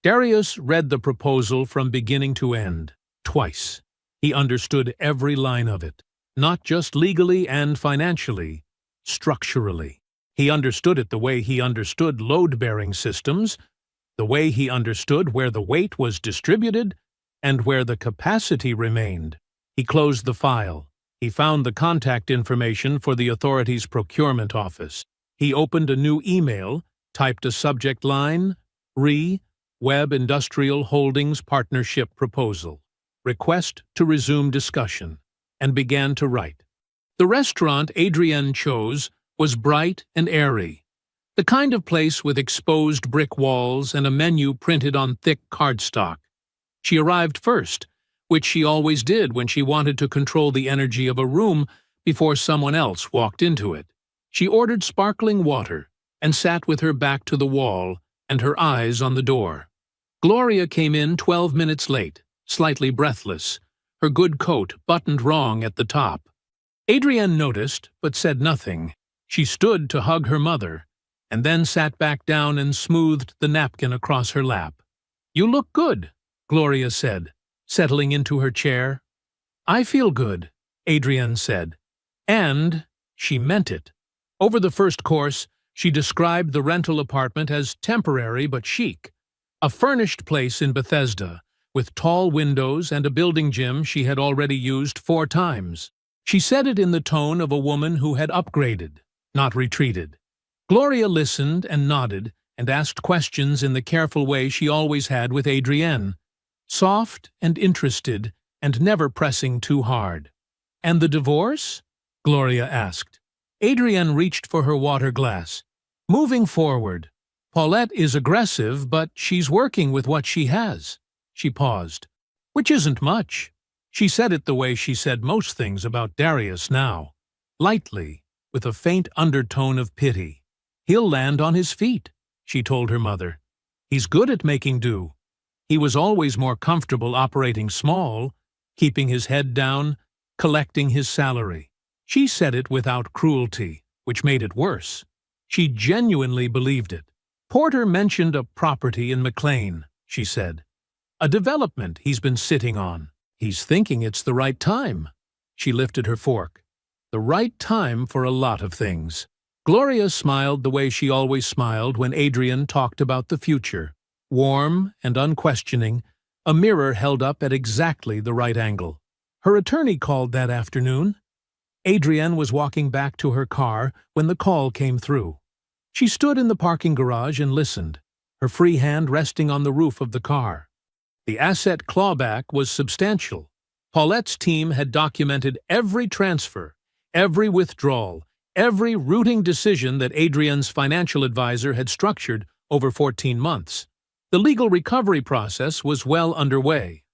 Darius read the proposal from beginning to end. twice. He understood every line of it, not just legally and financially, structurally. He understood it the way he understood load-bearing systems, the way he understood where the weight was distributed and where the capacity remained. He closed the file. He found the contact information for the authority's procurement office. He opened a new email, typed a subject line, Web Industrial Holdings Partnership Proposal, request to resume discussion, and began to write. The restaurant Adrienne chose was bright and airy, the kind of place with exposed brick walls and a menu printed on thick cardstock. She arrived first, which she always did when she wanted to control the energy of a room before someone else walked into it. She ordered sparkling water and sat with her back to the wall and her eyes on the door. Gloria came in 12 minutes late, slightly breathless, her good coat buttoned wrong at the top. Adrienne noticed, but said nothing. She stood to hug her mother, and then sat back down and smoothed the napkin across her lap. "You look good," Gloria said, settling into her chair. "I feel good," Adrienne said. And she meant it. Over the first course, she described the rental apartment as temporary but chic, a furnished place in Bethesda, with tall windows and a building gym she had already used 4 times. She said it in the tone of a woman who had upgraded, not retreated. Gloria listened and nodded and asked questions in the careful way she always had with Adrienne, soft and interested and never pressing too hard. "And the divorce?" Gloria asked. Adrienne reached for her water glass. "Moving forward. Paulette is aggressive, but she's working with what she has." She paused. "Which isn't much." She said it the way she said most things about Darius now, lightly, with a faint undertone of pity. "He'll land on his feet," she told her mother. "He's good at making do. He was always more comfortable operating small, keeping his head down, collecting his salary." She said it without cruelty, which made it worse. She genuinely believed it. "Porter mentioned a property in McLean," she said. "A development he's been sitting on. He's thinking it's the right time." She lifted her fork. The right time for a lot of things. Gloria smiled the way she always smiled when Adrienne talked about the future. Warm and unquestioning, a mirror held up at exactly the right angle. Her attorney called that afternoon. Adrienne was walking back to her car when the call came through. She stood in the parking garage and listened, her free hand resting on the roof of the car. The asset clawback was substantial. Paulette's team had documented every transfer, every withdrawal, every routing decision that Adrienne's financial advisor had structured over 14 months. The legal recovery process was well underway.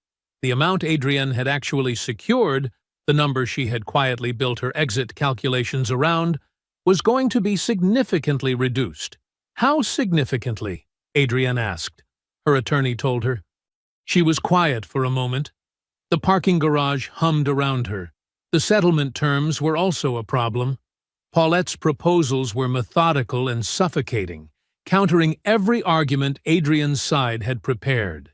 The amount Adrienne had actually secured, the number she had quietly built her exit calculations around, was going to be significantly reduced. "How significantly?" Adrienne asked. Her attorney told her. She was quiet for a moment. The parking garage hummed around her. The settlement terms were also a problem. Paulette's proposals were methodical and suffocating, countering every argument Adrienne's side had prepared.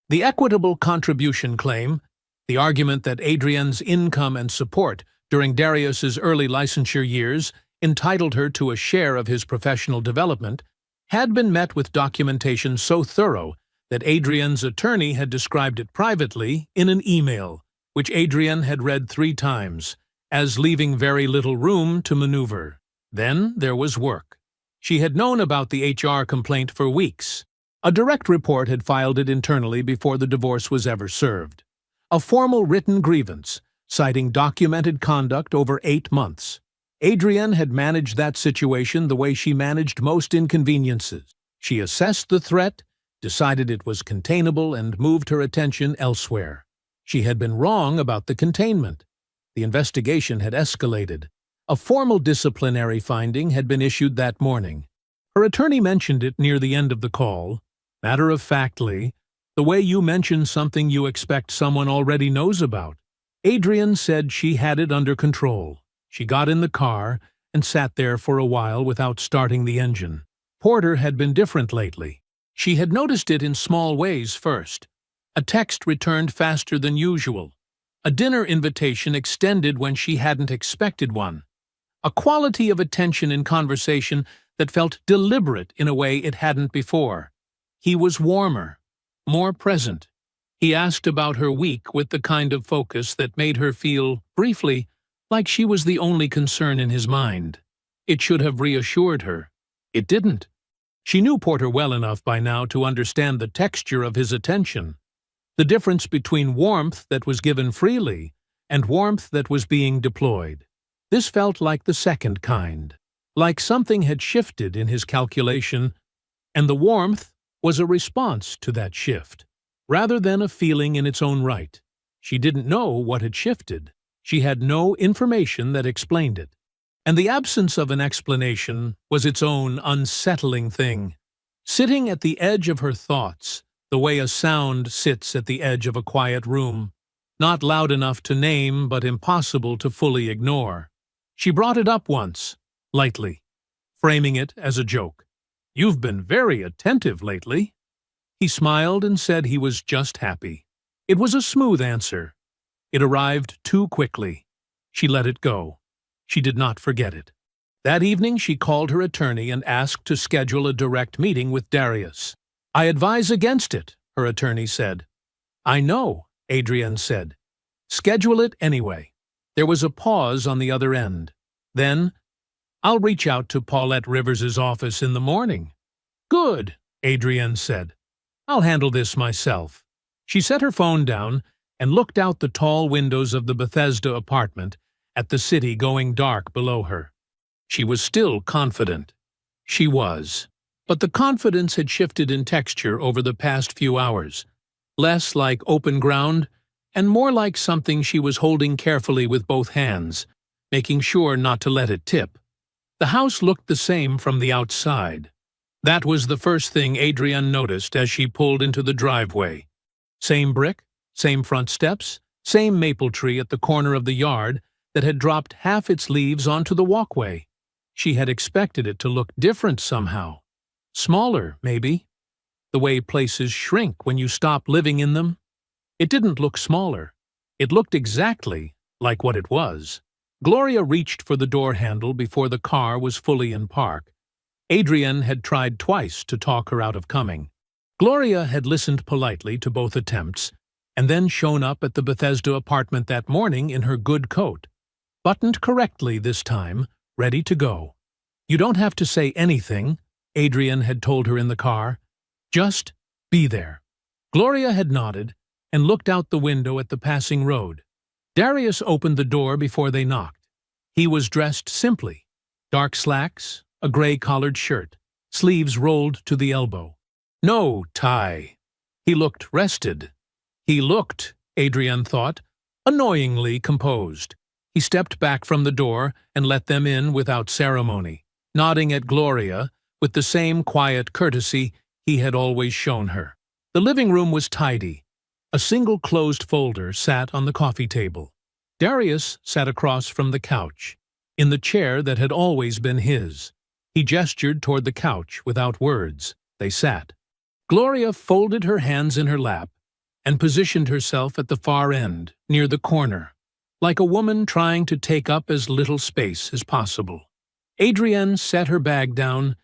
The equitable contribution claim, the argument that Adrienne's income and support during Darius's early licensure years entitled her to a share of his professional development, had been met with documentation so thorough that Adrienne's attorney had described it privately in an email, which Adrienne had read 3 times, as leaving very little room to maneuver. Then there was work. She had known about the HR complaint for weeks. A direct report had filed it internally before the divorce was ever served. A formal written grievance, citing documented conduct over 8 months. Adrienne had managed that situation the way she managed most inconveniences. She assessed the threat, decided it was containable, and moved her attention elsewhere. She had been wrong about the containment. The investigation had escalated. A formal disciplinary finding had been issued that morning. Her attorney mentioned it near the end of the call, matter-of-factly, the way you mention something you expect someone already knows about. Adrienne said she had it under control. She got in the car and sat there for a while without starting the engine. Porter had been different lately. She had noticed it in small ways first. A text returned faster than usual. A dinner invitation extended when she hadn't expected one. A quality of attention in conversation that felt deliberate in a way it hadn't before. He was warmer, more present. He asked about her week with the kind of focus that made her feel, briefly, like she was the only concern in his mind. It should have reassured her. It didn't. She knew Porter well enough by now to understand the texture of his attention. The difference between warmth that was given freely and warmth that was being deployed. This felt like the second kind, like something had shifted in his calculation, and the warmth was a response to that shift, rather than a feeling in its own right. She didn't know what had shifted. She had no information that explained it. And the absence of an explanation was its own unsettling thing. Sitting at the edge of her thoughts, the way a sound sits at the edge of a quiet room, not loud enough to name but impossible to fully ignore. She brought it up once, lightly, framing it as a joke. "You've been very attentive lately." He smiled and said he was just happy. It was a smooth answer. It arrived too quickly. She let it go. She did not forget it. That evening she called her attorney and asked to schedule a direct meeting with Darius. "I advise against it," her attorney said. "I know," Adrienne said. "Schedule it anyway." There was a pause on the other end. Then, "I'll reach out to Paulette Rivers's office in the morning." "Good," Adrienne said. "I'll handle this myself." She set her phone down and looked out the tall windows of the Bethesda apartment at the city going dark below her. She was still confident. She was. But the confidence had shifted in texture over the past few hours, less like open ground and more like something she was holding carefully with both hands, making sure not to let it tip. The house looked the same from the outside. That was the first thing Adrienne noticed as she pulled into the driveway. Same brick, same front steps, same maple tree at the corner of the yard that had dropped half its leaves onto the walkway. She had expected it to look different somehow. Smaller, maybe. The way places shrink when you stop living in them. It didn't look smaller. It looked exactly like what it was. Gloria reached for the door handle before the car was fully in park. Adrienne had tried twice to talk her out of coming. Gloria had listened politely to both attempts, and then shown up at the Bethesda apartment that morning in her good coat. Buttoned correctly this time, ready to go. "You don't have to say anything," Adrienne had told her in the car. "Just be there." Gloria had nodded and looked out the window at the passing road. Darius opened the door before they knocked. He was dressed simply. Dark slacks, a gray-collared shirt, sleeves rolled to the elbow. No tie. He looked rested. He looked, Adrienne thought, annoyingly composed. He stepped back from the door and let them in without ceremony, nodding at Gloria with the same quiet courtesy he had always shown her. The living room was tidy. A single closed folder sat on the coffee table. Darius sat across from the couch, in the chair that had always been his. He gestured toward the couch without words. They sat. Gloria folded her hands in her lap and positioned herself at the far end, near the corner, like a woman trying to take up as little space as possible. Adrienne set her bag down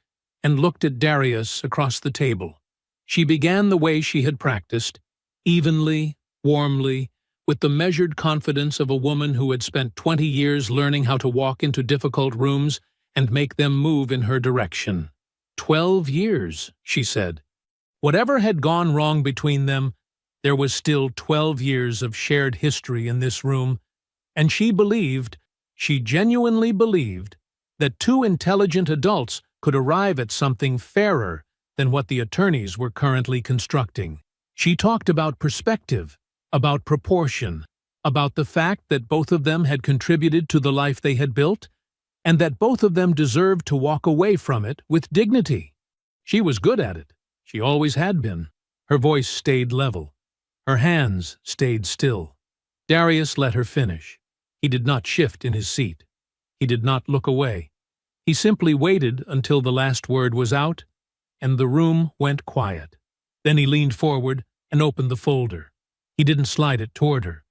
and looked at Darius across the table. She began the way she had practiced, evenly, warmly, with the measured confidence of a woman who had spent 20 years learning how to walk into difficult rooms and make them move in her direction. 12 years, she said. Whatever had gone wrong between them, there was still 12 years of shared history in this room, and she genuinely believed, that two intelligent adults could arrive at something fairer than what the attorneys were currently constructing. She talked about perspective, about proportion, about the fact that both of them had contributed to the life they had built, and that both of them deserved to walk away from it with dignity. She was good at it. She always had been. Her voice stayed level. Her hands stayed still. Darius let her finish. He did not shift in his seat. He did not look away. He simply waited until the last word was out, and the room went quiet. Then he leaned forward and opened the folder. He didn't slide it toward her.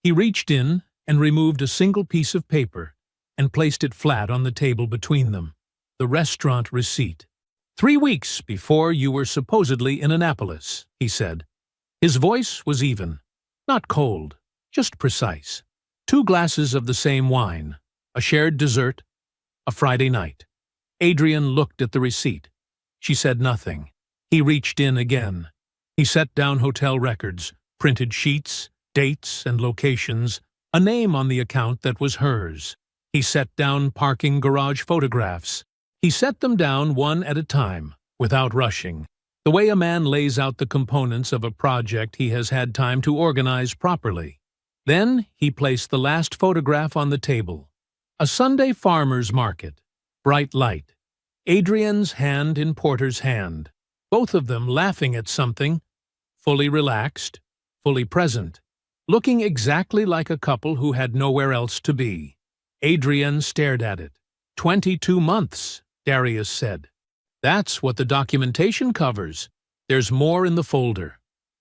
He reached in and removed a single piece of paper and placed it flat on the table between them. The restaurant receipt. 3 weeks before you were supposedly in Annapolis, he said. His voice was even, not cold, just precise. 2 glasses of the same wine, a shared dessert, a Friday night. Adrian looked at the receipt. She said nothing. He reached in again. He set down hotel records, printed sheets, dates and locations, a name on the account that was hers. He set down parking garage photographs. He set them down one at a time, without rushing, the way a man lays out the components of a project he has had time to organize properly. Then he placed the last photograph on the table. A Sunday farmer's market, bright light. Adrian's hand in Porter's hand, both of them laughing at something, fully relaxed, fully present, looking exactly like a couple who had nowhere else to be. Adrian stared at it. 22 months, Darius said. That's what the documentation covers. There's more in the folder.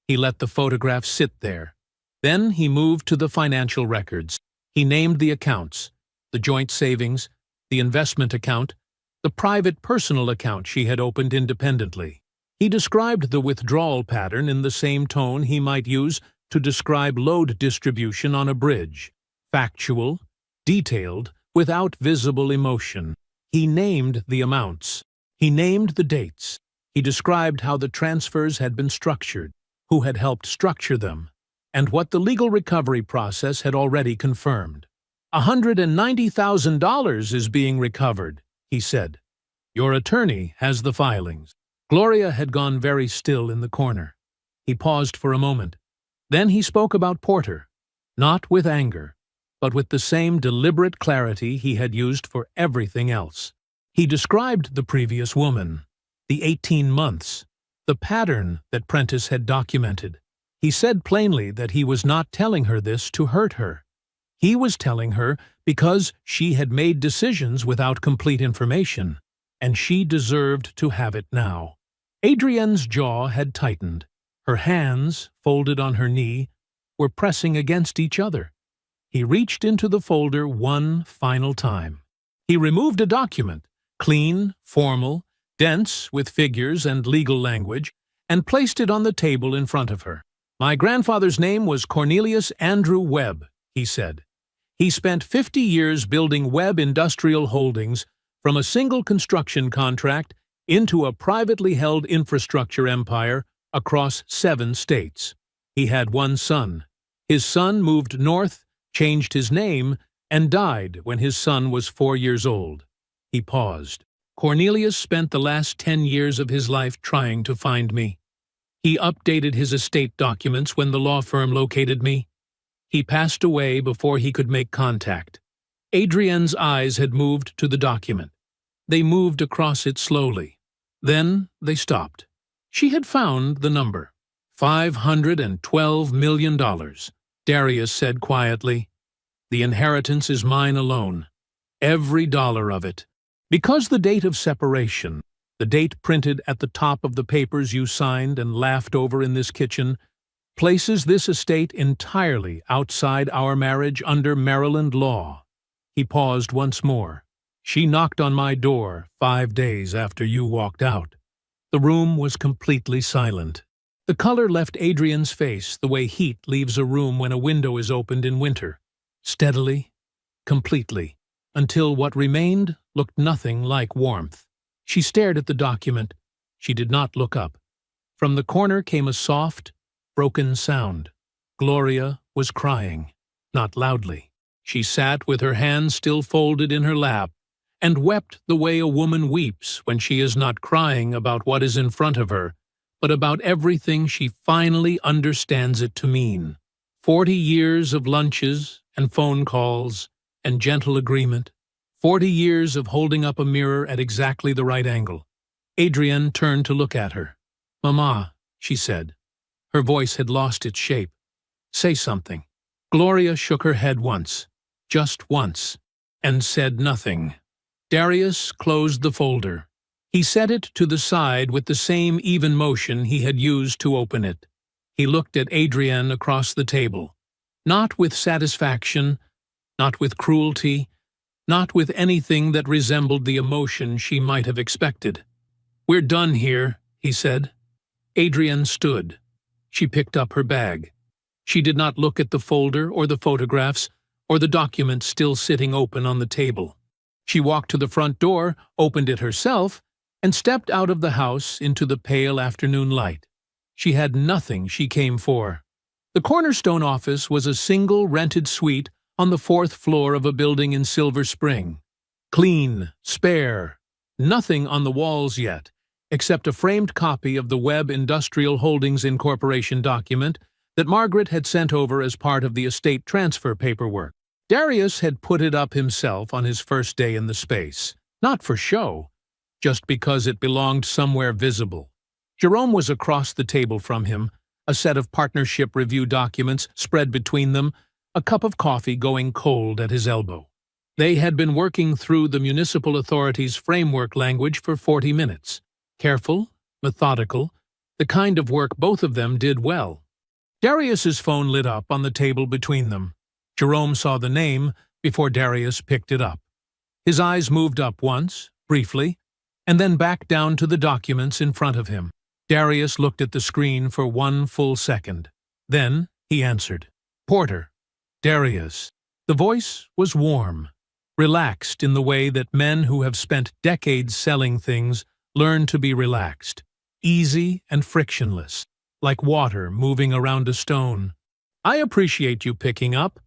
He let the photograph sit there. Then he moved to the financial records. He named the accounts, the joint savings, the investment account, the private personal account she had opened independently. He described the withdrawal pattern in the same tone he might use to describe load distribution on a bridge. Factual, detailed, without visible emotion. He named the amounts. He named the dates. He described how the transfers had been structured, who had helped structure them, and what the legal recovery process had already confirmed. $190,000 is being recovered, he said. Your attorney has the filings. Gloria had gone very still in the corner. He paused for a moment. Then he spoke about Porter, not with anger, but with the same deliberate clarity he had used for everything else. He described the previous woman, the 18 months, the pattern that Prentice had documented. He said plainly that he was not telling her this to hurt her. He was telling her because she had made decisions without complete information, and she deserved to have it now. Adrienne's jaw had tightened. Her hands, folded on her knee, were pressing against each other. He reached into the folder one final time. He removed a document, clean, formal, dense with figures and legal language, and placed it on the table in front of her. My grandfather's name was Cornelius Andrew Webb, he said. He spent 50 years building Webb Industrial Holdings from a single construction contract into a privately held infrastructure empire across 7 states. He had 1 son. His son moved north, changed his name, and died when his son was 4 years old. He paused. Cornelius spent the last 10 years of his life trying to find me. He updated his estate documents when the law firm located me. He passed away before he could make contact. Adrienne's eyes had moved to the document. They moved across it slowly. Then they stopped. She had found the number. $512 million, Darius said quietly. The inheritance is mine alone. Every dollar of it. Because the date of separation, the date printed at the top of the papers you signed and laughed over in this kitchen, places this estate entirely outside our marriage under Maryland law. He paused once more. She knocked on my door 5 days after you walked out. The room was completely silent. The color left Adrienne's face the way heat leaves a room when a window is opened in winter. Steadily, completely, until what remained looked nothing like warmth. She stared at the document. She did not look up. From the corner came a soft, broken sound. Gloria was crying, not loudly. She sat with her hands still folded in her lap, and wept the way a woman weeps when she is not crying about what is in front of her, but about everything she finally understands it to mean. 40 years of lunches and phone calls and gentle agreement. 40 years of holding up a mirror at exactly the right angle. Adrienne turned to look at her. "Mama," she said. Her voice had lost its shape. "Say something." Gloria shook her head once, just once, and said nothing. Darius closed the folder. He set it to the side with the same even motion he had used to open it. He looked at Adrienne across the table. Not with satisfaction, not with cruelty, not with anything that resembled the emotion she might have expected. "We're done here," he said. Adrienne stood. She picked up her bag. She did not look at the folder or the photographs or the documents still sitting open on the table. She walked to the front door, opened it herself, and stepped out of the house into the pale afternoon light. She had nothing she came for. The Cornerstone office was a single rented suite on the 4th floor of a building in Silver Spring. Clean, spare, nothing on the walls yet, except a framed copy of the Webb Industrial Holdings Incorporation document that Margaret had sent over as part of the estate transfer paperwork. Darius had put it up himself on his first day in the space, not for show, just because it belonged somewhere visible. Jerome was across the table from him, a set of partnership review documents spread between them, a cup of coffee going cold at his elbow. They had been working through the municipal authority's framework language for 40 minutes. Careful, methodical, the kind of work both of them did well. Darius's phone lit up on the table between them. Jerome saw the name before Darius picked it up. His eyes moved up once, briefly, and then back down to the documents in front of him. Darius looked at the screen for 1 full second. Then he answered. "Porter." "Darius." The voice was warm, relaxed in the way that men who have spent decades selling things learn to be relaxed. Easy and frictionless, like water moving around a stone. "I appreciate you picking up.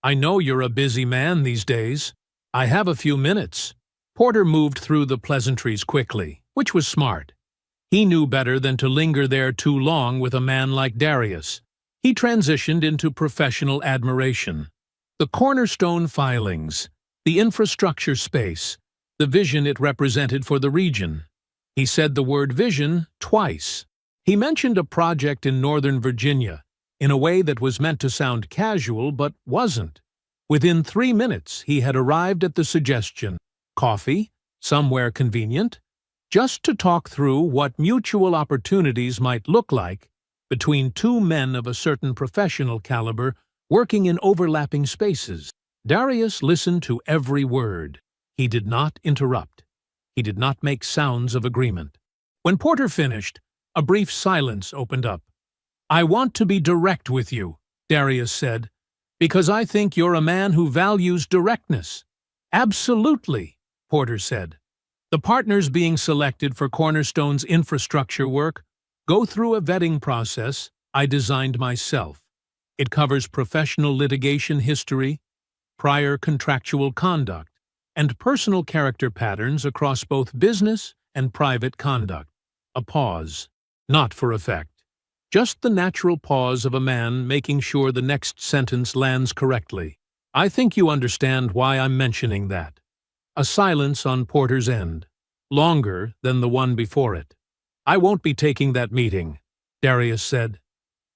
I know you're a busy man these days. I have a few minutes." Porter moved through the pleasantries quickly, which was smart. He knew better than to linger there too long with a man like Darius. He transitioned into professional admiration. The Cornerstone filings, the infrastructure space, the vision it represented for the region. He said the word vision twice. He mentioned a project in Northern Virginia in a way that was meant to sound casual but wasn't. Within 3 minutes, he had arrived at the suggestion. Coffee, somewhere convenient, just to talk through what mutual opportunities might look like between two men of a certain professional caliber working in overlapping spaces. Darius listened to every word. He did not interrupt. He did not make sounds of agreement. When Porter finished, a brief silence opened up. "I want to be direct with you," Darius said, "because I think you're a man who values directness." "Absolutely," Porter said. "The partners being selected for Cornerstone's infrastructure work go through a vetting process I designed myself. It covers professional litigation history, prior contractual conduct, and personal character patterns across both business and private conduct." A pause. Not for effect. Just the natural pause of a man making sure the next sentence lands correctly. "I think you understand why I'm mentioning that." A silence on Porter's end, longer than the one before it. "I won't be taking that meeting," Darius said.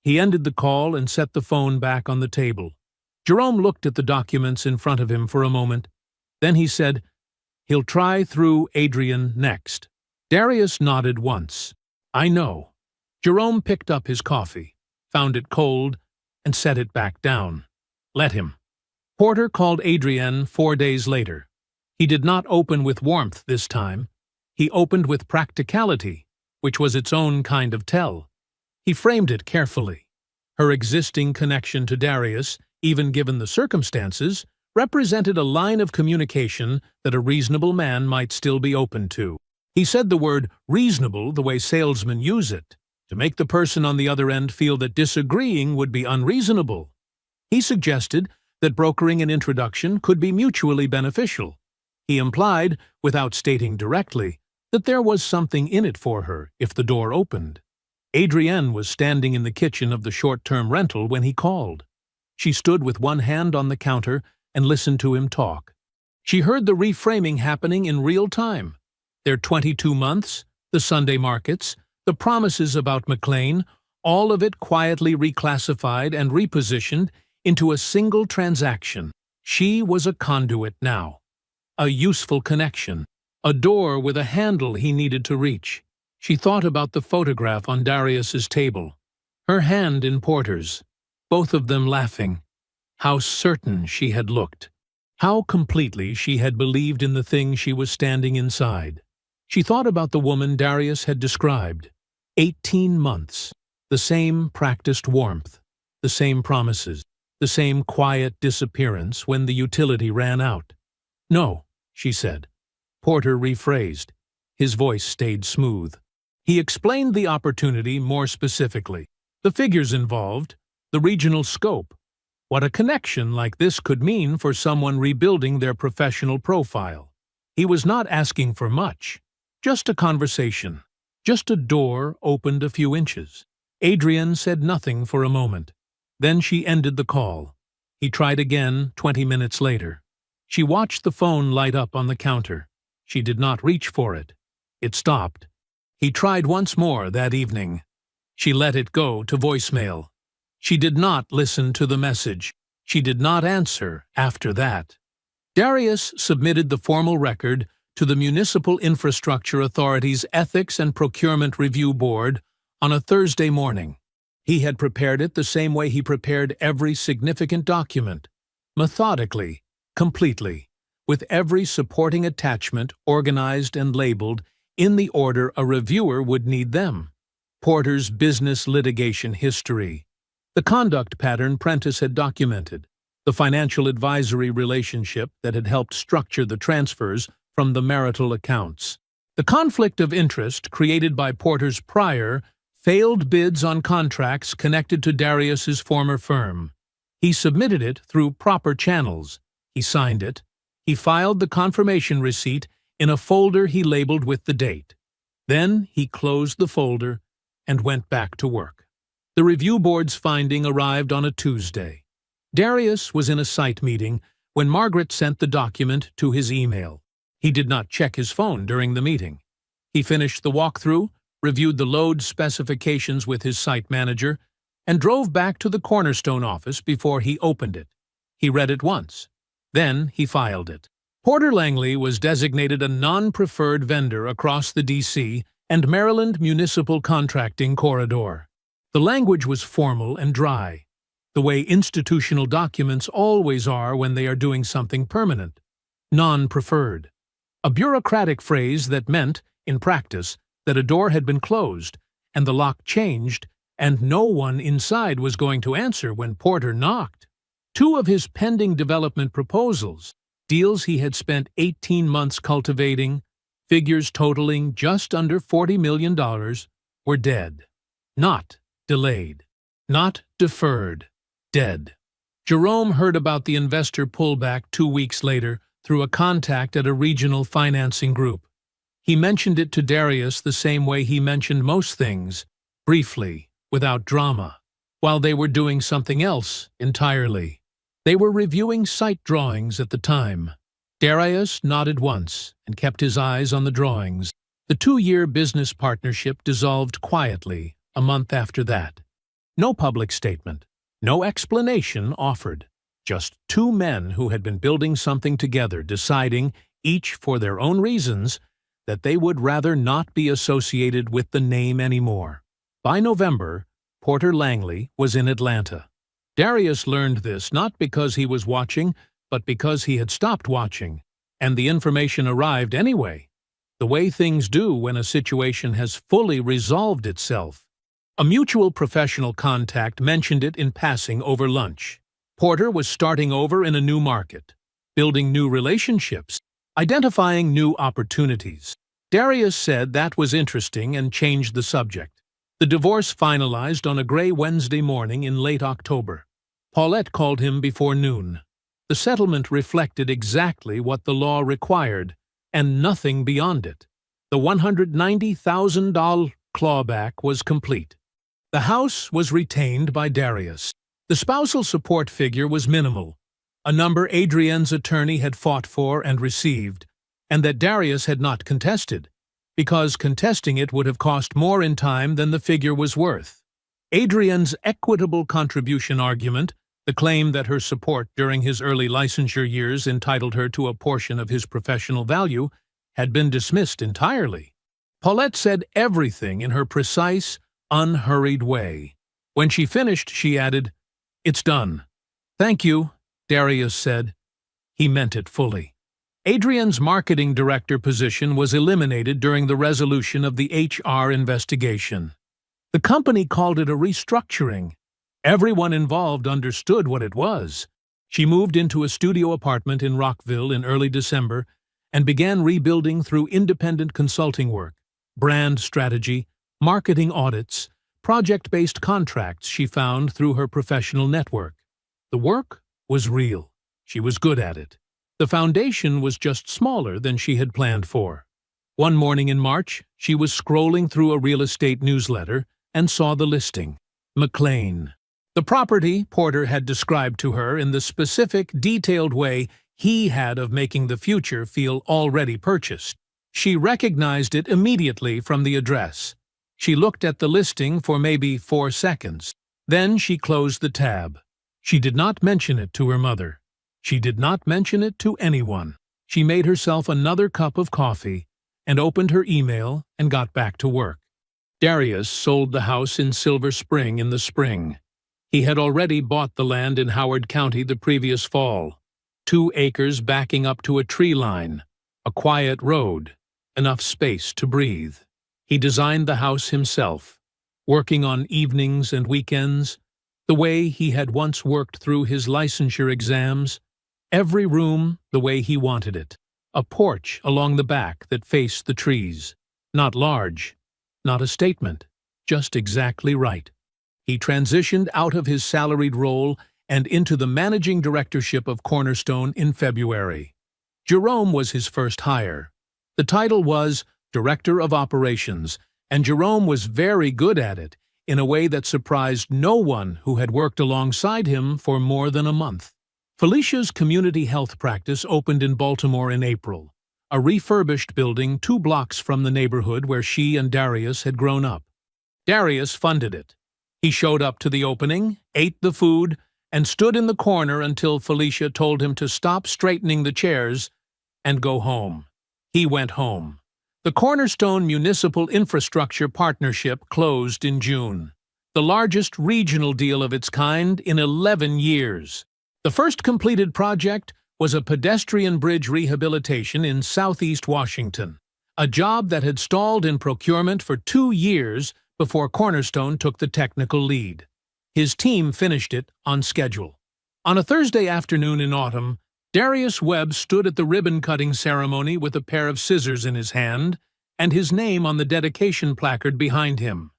He ended the call and set the phone back on the table. Jerome looked at the documents in front of him for a moment. Then he said, "He'll try through Adrienne next." Darius nodded once. "I know." Jerome picked up his coffee, found it cold, and set it back down. "Let him." Porter called Adrienne 4 days later. He did not open with warmth this time. He opened with practicality, which was its own kind of tell. He framed it carefully. Her existing connection to Darius, even given the circumstances, represented a line of communication that a reasonable man might still be open to. He said the word reasonable the way salesmen use it, to make the person on the other end feel that disagreeing would be unreasonable. He suggested that brokering an introduction could be mutually beneficial. He implied, without stating directly, that there was something in it for her if the door opened. Adrienne was standing in the kitchen of the short-term rental when he called. She stood with one hand on the counter and listened to him talk. She heard the reframing happening in real time. Their 22 months, the Sunday markets, the promises about McLean, all of it quietly reclassified and repositioned into a single transaction. She was a conduit now. A useful connection. A door with a handle he needed to reach. She thought about the photograph on Darius's table. her hand in Porter's, both of them laughing. How certain she had looked. How completely she had believed in the thing she was standing inside. She thought about the woman Darius had described. 18 months. The same practiced warmth. The same promises. The same quiet disappearance when the utility ran out. "No," she said. Porter rephrased. His voice stayed smooth. He explained the opportunity more specifically. The figures involved. The regional scope. What a connection like this could mean for someone rebuilding their professional profile. He was not asking for much. Just a conversation. Just a door opened a few inches. Adrienne said nothing for a moment. Then she ended the call. He tried again 20 minutes later. She watched the phone light up on the counter. She did not reach for it. It stopped. He tried once more that evening. She let it go to voicemail. She did not listen to the message. She did not answer after that. Darius submitted the formal record to the Municipal Infrastructure Authority's Ethics and Procurement Review Board on a Thursday morning. He had prepared it the same way he prepared every significant document, methodically, completely, with every supporting attachment organized and labeled in the order a reviewer would need them. Porter's business litigation history, the conduct pattern Prentice had documented, the financial advisory relationship that had helped structure the transfers from the marital accounts, the conflict of interest created by Porter's prior, failed bids on contracts connected to Darius's former firm. He submitted it through proper channels. He signed it. He filed the confirmation receipt in a folder he labeled with the date. Then he closed the folder and went back to work. The review board's finding arrived on a Tuesday. Darius was in a site meeting when Margaret sent the document to his email. He did not check his phone during the meeting. He finished the walkthrough, reviewed the load specifications with his site manager, and drove back to the Cornerstone office before he opened it. He read it once. Then he filed it. Porter Langley was designated a non-preferred vendor across the D.C. and Maryland municipal contracting corridor. The language was formal and dry, the way institutional documents always are when they are doing something permanent. Non-preferred. A bureaucratic phrase that meant, in practice, that a door had been closed, and the lock changed, and no one inside was going to answer when Porter knocked. 2 of his pending development proposals, deals he had spent 18 months cultivating, figures totaling just under $40 million, were dead. Not delayed. Not deferred. Dead. Jerome heard about the investor pullback 2 weeks later through a contact at a regional financing group. He mentioned it to Darius the same way he mentioned most things, briefly, without drama, while they were doing something else entirely. They were reviewing site drawings at the time. Darius nodded once and kept his eyes on the drawings. The 2-year business partnership dissolved quietly a month after that. No public statement, no explanation offered. Just 2 men who had been building something together deciding, each for their own reasons, that they would rather not be associated with the name anymore. By November, Porter Langley was in Atlanta. Darius learned this not because he was watching, but because he had stopped watching, and the information arrived anyway, the way things do when a situation has fully resolved itself. A mutual professional contact mentioned it in passing over lunch. Porter was starting over in a new market, building new relationships, identifying new opportunities. Darius said that was interesting and changed the subject. The divorce finalized on a gray Wednesday morning in late October. Paulette called him before noon. The settlement reflected exactly what the law required, and nothing beyond it. The $190,000 clawback was complete. The house was retained by Darius. The spousal support figure was minimal, a number Adrienne's attorney had fought for and received, and that Darius had not contested, because contesting it would have cost more in time than the figure was worth. Adrienne's equitable contribution argument, the claim that her support during his early licensure years entitled her to a portion of his professional value, had been dismissed entirely. Paulette said everything in her precise, unhurried way. When she finished, she added, "It's done." "Thank you," Darius said. He meant it fully. Adrian's marketing director position was eliminated during the resolution of the HR investigation. The company called it a restructuring. Everyone involved understood what it was. She moved into a studio apartment in Rockville in early December and began rebuilding through independent consulting work, brand strategy, marketing audits, project-based contracts she found through her professional network. The work was real. She was good at it. The foundation was just smaller than she had planned for. One morning in March, she was scrolling through a real estate newsletter and saw the listing, McLean. The property Porter had described to her in the specific, detailed way he had of making the future feel already purchased. She recognized it immediately from the address. She looked at the listing for maybe 4 seconds. Then she closed the tab. She did not mention it to her mother. She did not mention it to anyone. She made herself another cup of coffee and opened her email and got back to work. Darius sold the house in Silver Spring in the spring. He had already bought the land in Howard County the previous fall. 2 acres backing up to a tree line, a quiet road, enough space to breathe. He designed the house himself, working on evenings and weekends, the way he had once worked through his licensure exams. Every room the way he wanted it. A porch along the back that faced the trees. Not large, not a statement, just exactly right. He transitioned out of his salaried role and into the managing directorship of Cornerstone in February. Jerome was his first hire. The title was Director of Operations, and Jerome was very good at it in a way that surprised no one who had worked alongside him for more than a month. Felicia's community health practice opened in Baltimore in April, a refurbished building 2 blocks from the neighborhood where she and Darius had grown up. Darius funded it. He showed up to the opening, ate the food, and stood in the corner until Felicia told him to stop straightening the chairs and go home. He went home. The Cornerstone Municipal Infrastructure Partnership closed in June, the largest regional deal of its kind in 11 years. The first completed project was a pedestrian bridge rehabilitation in southeast Washington, a job that had stalled in procurement for 2 years before Cornerstone took the technical lead. His team finished it on schedule. On a Thursday afternoon in autumn, Darius Webb stood at the ribbon-cutting ceremony with a pair of scissors in his hand and his name on the dedication placard behind him.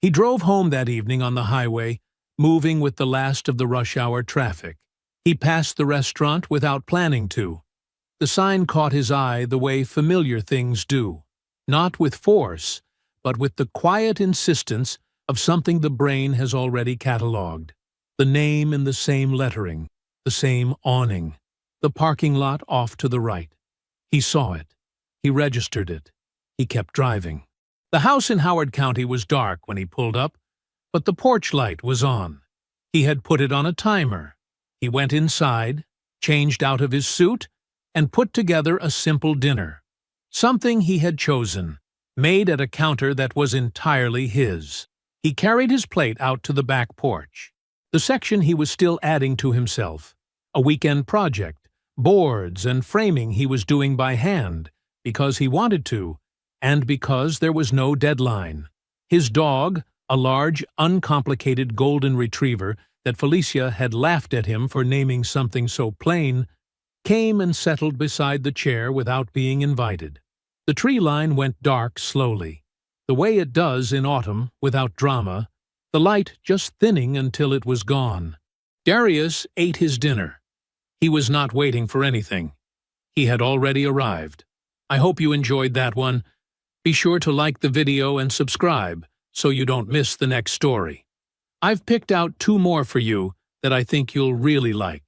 He drove home that evening on the highway, moving with the last of the rush-hour traffic. He passed the restaurant without planning to. The sign caught his eye the way familiar things do, not with force, but with the quiet insistence of something the brain has already catalogued. The name in the same lettering, the same awning, the parking lot off to the right. He saw it. He registered it. He kept driving. The house in Howard County was dark when he pulled up, but the porch light was on. He had put it on a timer. He went inside, changed out of his suit, and put together a simple dinner. Something he had chosen, made at a counter that was entirely his. He carried his plate out to the back porch, the section he was still adding to himself, a weekend project, boards and framing he was doing by hand, because he wanted to, and because there was no deadline. His dog, a large, uncomplicated golden retriever that Felicia had laughed at him for naming something so plain, came and settled beside the chair without being invited. The tree line went dark slowly, the way it does in autumn without drama, the light just thinning until it was gone. Darius ate his dinner. He was not waiting for anything. He had already arrived. I hope you enjoyed that one. Be sure to like the video and subscribe so you don't miss the next story. I've picked out 2 more for you that I think you'll really like.